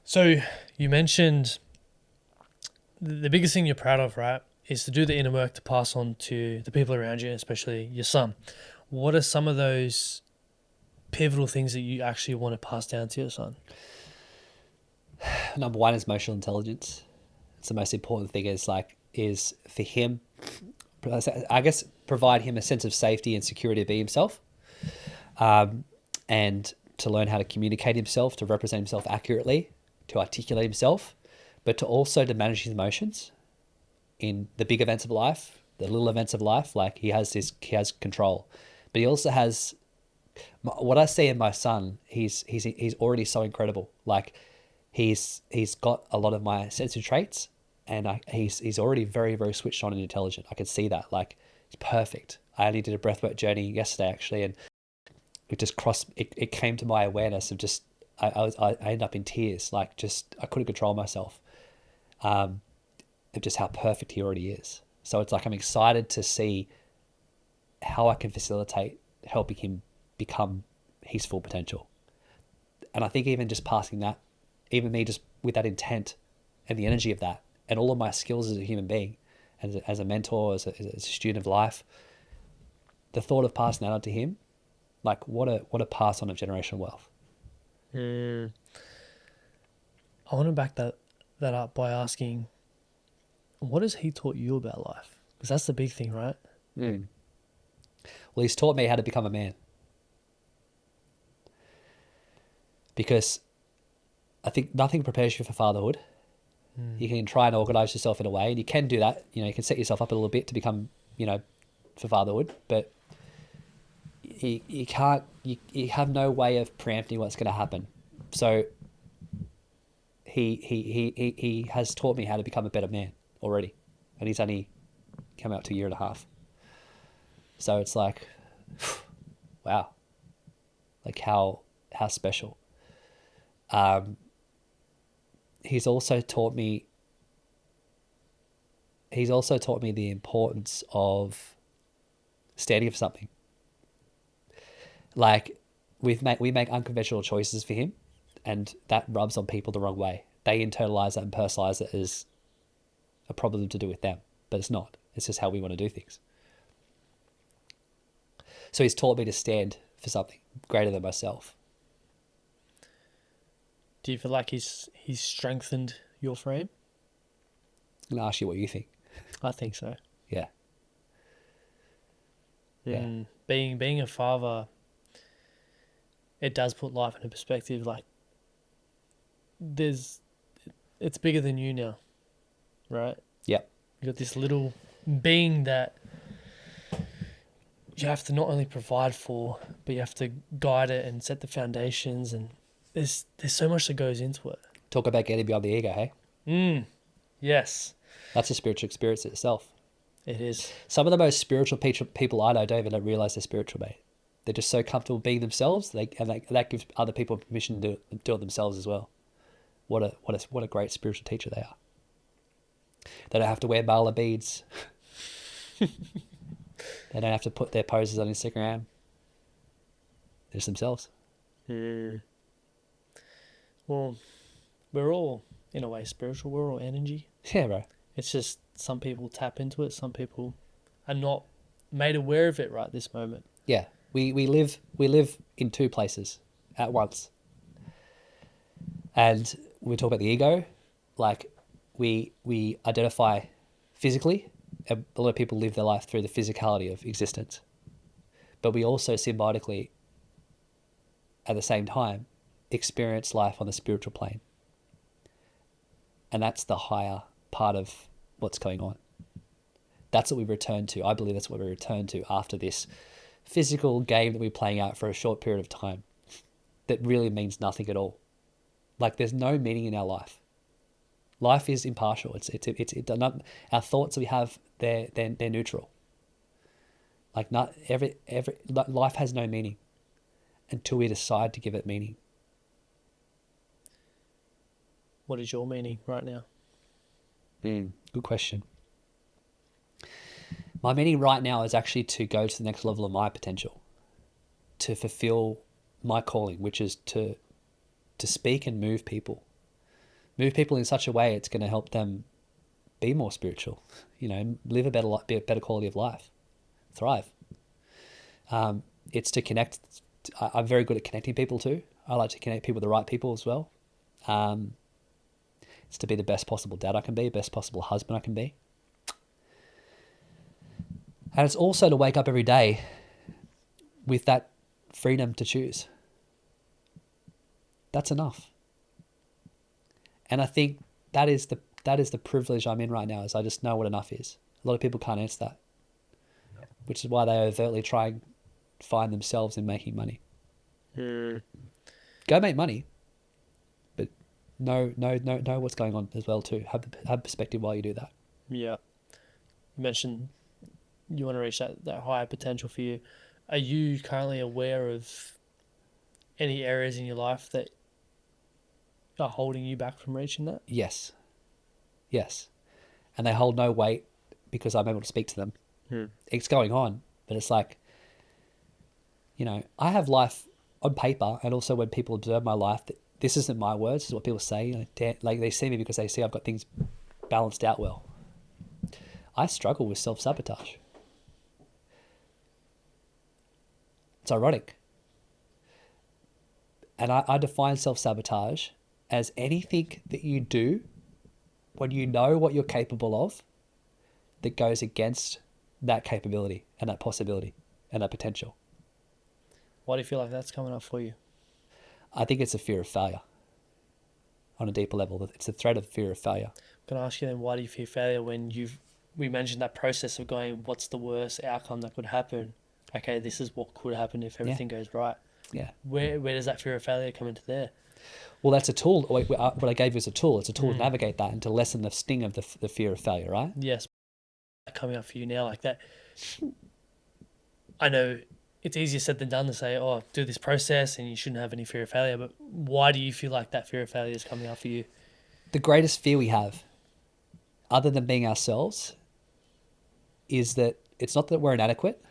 So you mentioned the biggest thing you're proud of, right, is to do the inner work to pass on to the people around you, especially your son. What are some of those pivotal things that you actually want to pass down to your son? Number 1 is emotional intelligence. It's the most important thing is for him, I guess, provide him a sense of safety and security to be himself, and to learn how to communicate himself, to represent himself accurately, to articulate himself, but to manage his emotions in the big events of life, the little events of life. Like he has control, but he also has, what I see in my son, he's already so incredible. Like he's got a lot of my sensitive traits, and he's already very, very switched on and intelligent. I can see that. Like it's perfect. I only did a breathwork journey yesterday actually, and it just it came to my awareness of just, I ended up in tears. Like just, I couldn't control myself. Of just how perfect he already is. So it's like, I'm excited to see how I can facilitate helping him become his full potential. And I think even just passing that even me just with that intent and the energy of that, and all of my skills as a human being, as a mentor, as a student of life, the thought of passing that on to him, like what a pass on of generational wealth. I want to back that up by asking, what has he taught you about life? Because that's the big thing, right? Well, he's taught me how to become a man. Because I think nothing prepares you for fatherhood. You can try and organize yourself in a way, and you can do that. You know, you can set yourself up a little bit to become, for fatherhood, but you can't, you have no way of preempting what's going to happen. So he has taught me how to become a better man already, and he's only come out to 1.5 years. So it's like, wow, like how special. He's also taught me the importance of standing for something. Like we make unconventional choices for him, and that rubs on people the wrong way. They internalize that and personalize it as a problem to do with them, but it's not. It's just how we want to do things. So he's taught me to stand for something greater than myself. Do you feel like he's strengthened your frame? I'm going to ask you what you think. I think so. Yeah. And being a father, it does put life into perspective. Like, it's bigger than you now, right? Yep. You got this little being that you have to not only provide for, but you have to guide it and set the foundations, and there's so much that goes into it. Talk about getting beyond the ego, hey? Yes. That's a spiritual experience itself. It is. Some of the most spiritual people I know don't even realize they're spiritual, mate. They're just so comfortable being themselves, that gives other people permission to do it themselves as well. What a great spiritual teacher they are. They don't have to wear Ballard beads. They don't have to put their poses on Instagram. They're just themselves. Well, we're all, in a way, spiritual. We're all energy. Yeah, bro. It's just some people tap into it. Some people are not made aware of it right this moment. Yeah. We live in two places at once. And when we talk about the ego, like we identify physically. A lot of people live their life through the physicality of existence. But we also symbiotically, at the same time, experience life on the spiritual plane. And that's the higher part of what's going on. That's what we return to. I believe that's what we return to after this physical game that we're playing out for a short period of time that really means nothing at all. Like, there's no meaning in our life. Life is impartial. It's not, our thoughts that we have, they're neutral. Like, not every life has no meaning until we decide to give it meaning. What is your meaning right now? Good question. My meaning right now is actually to go to the next level of my potential, to fulfill my calling, which is to speak and move people in such a way it's going to help them be more spiritual, live a better quality of life, thrive. It's to connect. I'm very good at connecting people too. I like to connect people with the right people as well. It's to be the best possible dad I can be, best possible husband I can be. And it's also to wake up every day with that freedom to choose. That's enough. And I think that is the privilege I'm in right now, is I just know what enough is. A lot of people can't answer that, which is why they overtly try and find themselves in making money. Go make money, but know what's going on as well too. Have perspective while you do that. Yeah. You mentioned you want to reach that higher potential for you. Are you currently aware of any areas in your life that are holding you back from reaching that? Yes. And they hold no weight because I'm able to speak to them. It's going on, but it's like, I have life on paper, and also when people observe my life, this isn't my words, this is what people say. Like they see me because they see I've got things balanced out well. I struggle with self-sabotage. It's ironic. And I define self-sabotage as anything that you do when you know what you're capable of that goes against that capability and that possibility and that potential. Why do you feel like that's coming up for you? I think it's a fear of failure on a deeper level. It's the threat of fear of failure. I'm going to ask you then, why do you fear failure when we mentioned that process of going, what's the worst outcome that could happen? Okay, this is what could happen if everything goes right. Yeah. Where does that fear of failure come into there? Well, that's a tool. What I gave you is a tool. It's a tool to navigate that and to lessen the sting of the fear of failure, right? Yes. Coming up for you now like that. I know it's easier said than done to say, oh, do this process and you shouldn't have any fear of failure. But why do you feel like that fear of failure is coming up for you? The greatest fear we have, other than being ourselves, is that it's not that we're inadequate.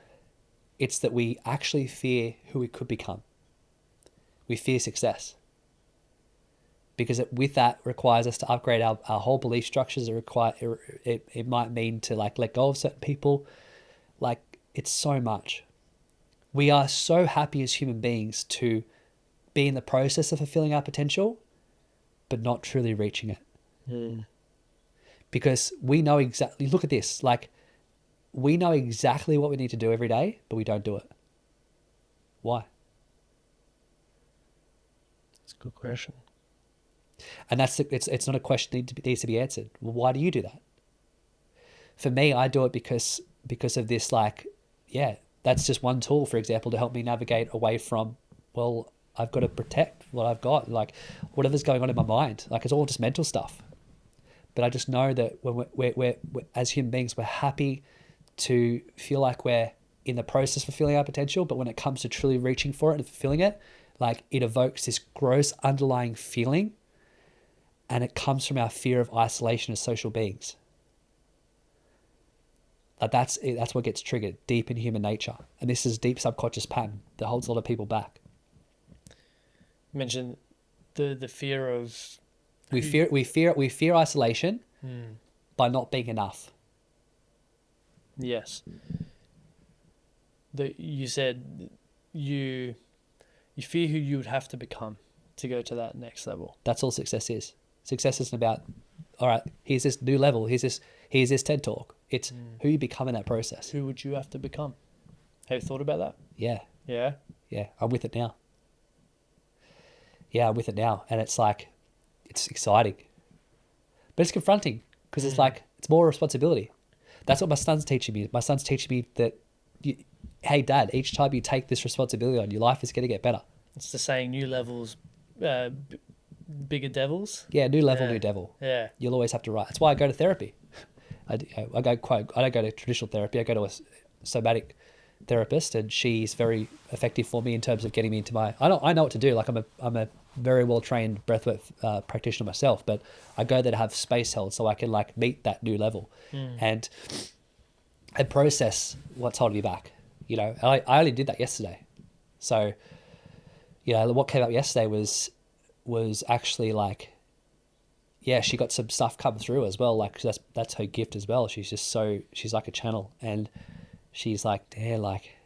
It's that we actually fear who we could become. We fear success. Because with that requires us to upgrade our whole belief structures. It might mean to like let go of certain people. Like it's so much. We are so happy as human beings to be in the process of fulfilling our potential, but not truly reaching it. Because we know exactly, look at this, like we know exactly what we need to do every day, but we don't do it. Why? That's a good question. And it's not a question that needs to be answered. Well, why do you do that? For me, I do it because of this, like, yeah, that's just one tool, for example, to help me navigate away from, well, I've got to protect what I've got, like whatever's going on in my mind. Like it's all just mental stuff. But I just know that when we're as human beings, we're happy to feel like we're in the process of fulfilling our potential. But when it comes to truly reaching for it and fulfilling it, like it evokes this gross underlying feeling. And it comes from our fear of isolation as social beings. Like that's what gets triggered deep in human nature. And this is a deep subconscious pattern that holds a lot of people back. You mentioned the fear of we fear isolation by not being enough. Yes. You said you fear who you would have to become to go to that next level. That's all success is. Success isn't about, all right, here's this new level, here's this TED Talk. It's who you become in that process. Who would you have to become? Have you thought about that? Yeah. Yeah? Yeah, I'm with it now. Yeah, I'm with it now. And it's like, it's exciting. But it's confronting because it's like, it's more responsibility. That's what my son's teaching me. My son's teaching me that, hey, Dad, each time you take this responsibility on, your life is going to get better. It's the saying, new levels, bigger devils. Yeah, new level, new devil. Yeah. You'll always have to write. That's why I go to therapy. I don't go to traditional therapy. I go to a somatic therapist, and she's very effective for me in terms of getting me into my. I know what to do. Like I'm a very well trained breathwork practitioner myself, but I go there to have space held so I can like meet that new level, and process what's holding me back. You know, I only did that yesterday, so what came up yesterday was actually like, yeah, she got some stuff come through as well. Like that's her gift as well. She's like a channel, and she's like, yeah, like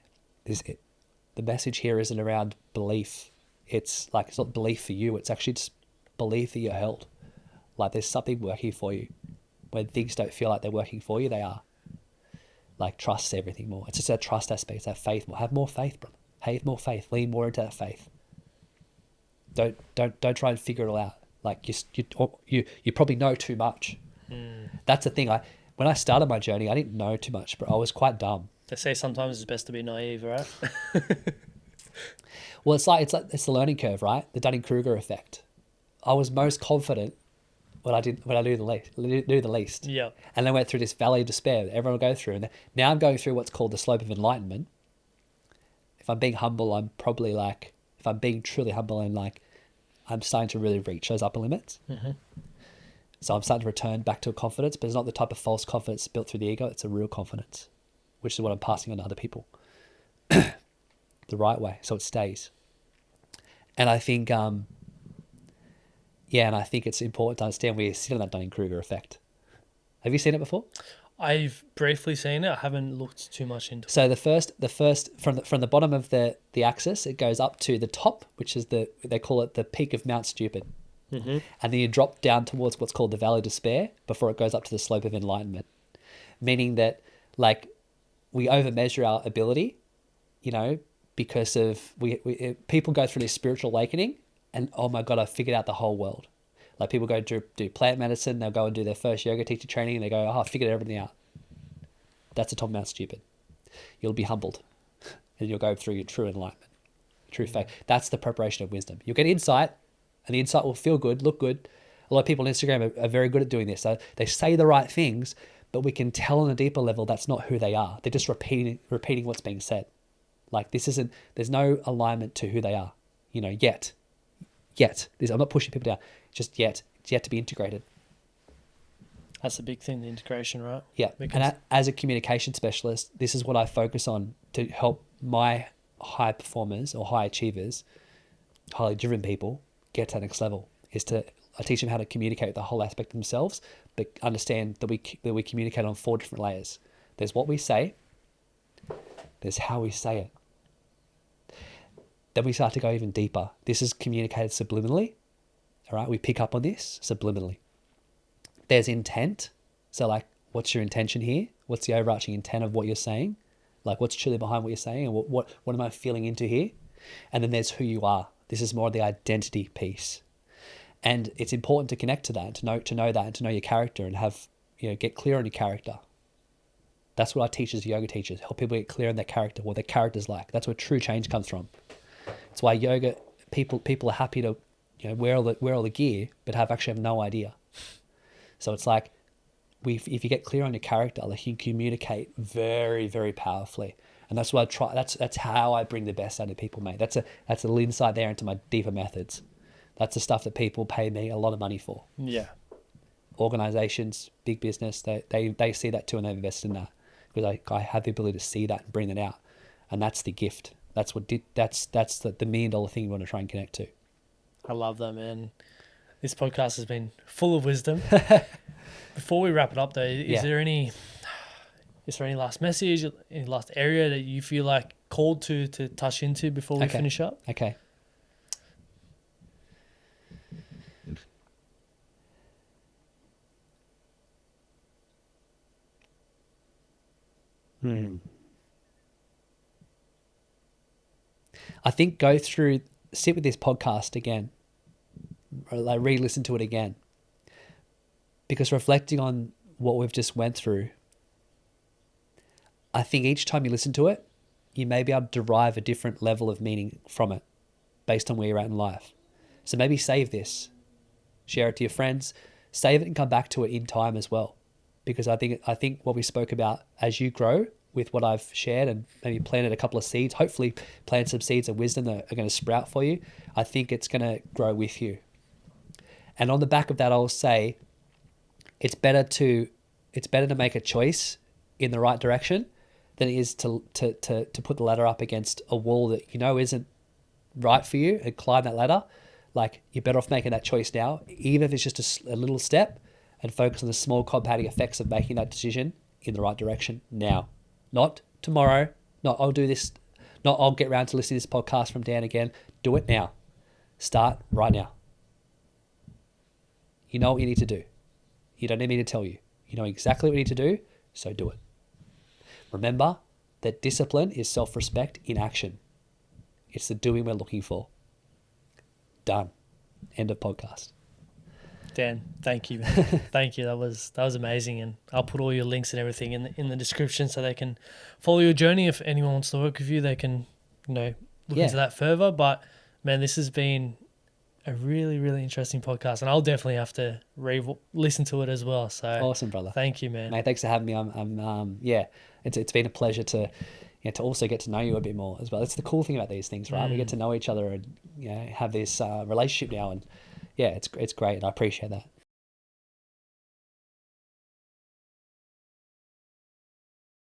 the message here isn't around belief. It's like, it's not belief for you. It's actually just belief that you're held. Like there's something working for you. When things don't feel like they're working for you, they are. Like trust everything more. It's just that trust aspect. It's that faith more. Have more faith, bro. Have more faith. Lean more into that faith. Don't try and figure it all out. Like you probably know too much. That's the thing. When I started my journey, I didn't know too much, but I was quite dumb. They say sometimes it's best to be naive, right? Well, it's the learning curve, right? The Dunning-Kruger effect. I was most confident when I knew the least. Yeah. And then went through this valley of despair that everyone will go through. And now I'm going through what's called the slope of enlightenment. If I'm being humble, I'm probably like, if I'm being truly humble and like, I'm starting to really reach those upper limits. So I'm starting to return back to a confidence, but it's not the type of false confidence built through the ego. It's a real confidence, which is what I'm passing on to other people the right way. So it stays. And I think Yeah, and I think it's important to understand we sit on that Dunning-Kruger effect. Have you seen it before? I've briefly seen it. I haven't looked too much into it. So the first from the bottom of the axis, it goes up to the top, which is they call it the peak of Mount Stupid. Mm-hmm. And then you drop down towards what's called the Valley of Despair before it goes up to the slope of enlightenment. Meaning that, like, we overmeasure our ability, you know, because of people go through this spiritual awakening and, oh my God, I figured out the whole world. Like, people go do plant medicine, they'll go and do their first yoga teacher training and they go, oh, I figured everything out. That's the top of Mount Stupid. You'll be humbled and you'll go through your true enlightenment, true faith. That's the preparation of wisdom. You'll get insight and the insight will feel good, look good. A lot of people on Instagram are very good at doing this. So they say the right things, but we can tell on a deeper level that's not who they are. They're just repeating what's being said. Like, there's no alignment to who they are, you know, yet. I'm not pushing people down, just yet. It's yet to be integrated. That's the big thing, the integration, right? Yeah. And as a communication specialist, this is what I focus on to help my high performers or high achievers, highly driven people get to that next level. I teach them how to communicate the whole aspect of themselves, but understand that we communicate on 4 different layers. There's what we say, there's how we say it. Then we start to go even deeper. This is communicated subliminally. All right, we pick up on this subliminally. There's intent. So, like, what's your intention here? What's the overarching intent of what you're saying? Like, what's truly behind what you're saying, and what am I feeling into here? And then there's who you are. This is more of the identity piece. And it's important to connect to that, and to know that, and to know your character, and have, you know, get clear on your character. That's what I teach as yoga teachers. Help people get clear on their character, what their character's like. That's where true change comes from. It's why yoga people are happy to, you know, wear all the gear, but actually have no idea. So it's like, if you get clear on your character, like, you can communicate very, very powerfully. And that's what I try. That's how I bring the best out of people, mate. That's a little insight there into my deeper methods. That's the stuff that people pay me a lot of money for. Yeah. Organizations, big business, they see that too, and they've invested in that, because I have the ability to see that and bring that out. And that's the gift. That's the $1 million thing you want to try and connect to. I love that, man. This podcast has been full of wisdom. Before we wrap it up, though, is there any last message, any last area that you feel like called to touch into before we finish up? Okay. I think sit with this podcast again, or like re-listen to it again, because reflecting on what we've just went through, I think each time you listen to it, you may be able to derive a different level of meaning from it based on where you're at in life. So maybe save this, share it to your friends, save it and come back to it in time as well. Because I think what we spoke about, as you grow with what I've shared and maybe planted a couple of seeds, hopefully plant some seeds of wisdom that are going to sprout for you, I think it's going to grow with you. And on the back of that, I'll say it's better to make a choice in the right direction than it is to put the ladder up against a wall that you know isn't right for you and climb that ladder. Like, you're better off making that choice now, even if it's just a little step, and focus on the small compounding effects of making that decision in the right direction now. Not tomorrow, not I'll do this, not I'll get around to listening to this podcast from Dan again. Do it now. Start right now. You know what you need to do. You don't need me to tell you. You know exactly what you need to do, so do it. Remember that discipline is self-respect in action. It's the doing we're looking for. Done. End of podcast. Dan, thank you, man. Thank you. That was amazing, and I'll put all your links and everything in the description so they can follow your journey. If anyone wants to work with you, they can, look into that further. But man, this has been a really, really interesting podcast, and I'll definitely have to listen to it as well. So awesome, brother. Thank you, man. Mate, thanks for having me. It's been a pleasure to also get to know you a bit more as well. It's the cool thing about these things, right? We get to know each other and have this relationship now, and it's great, and I appreciate that.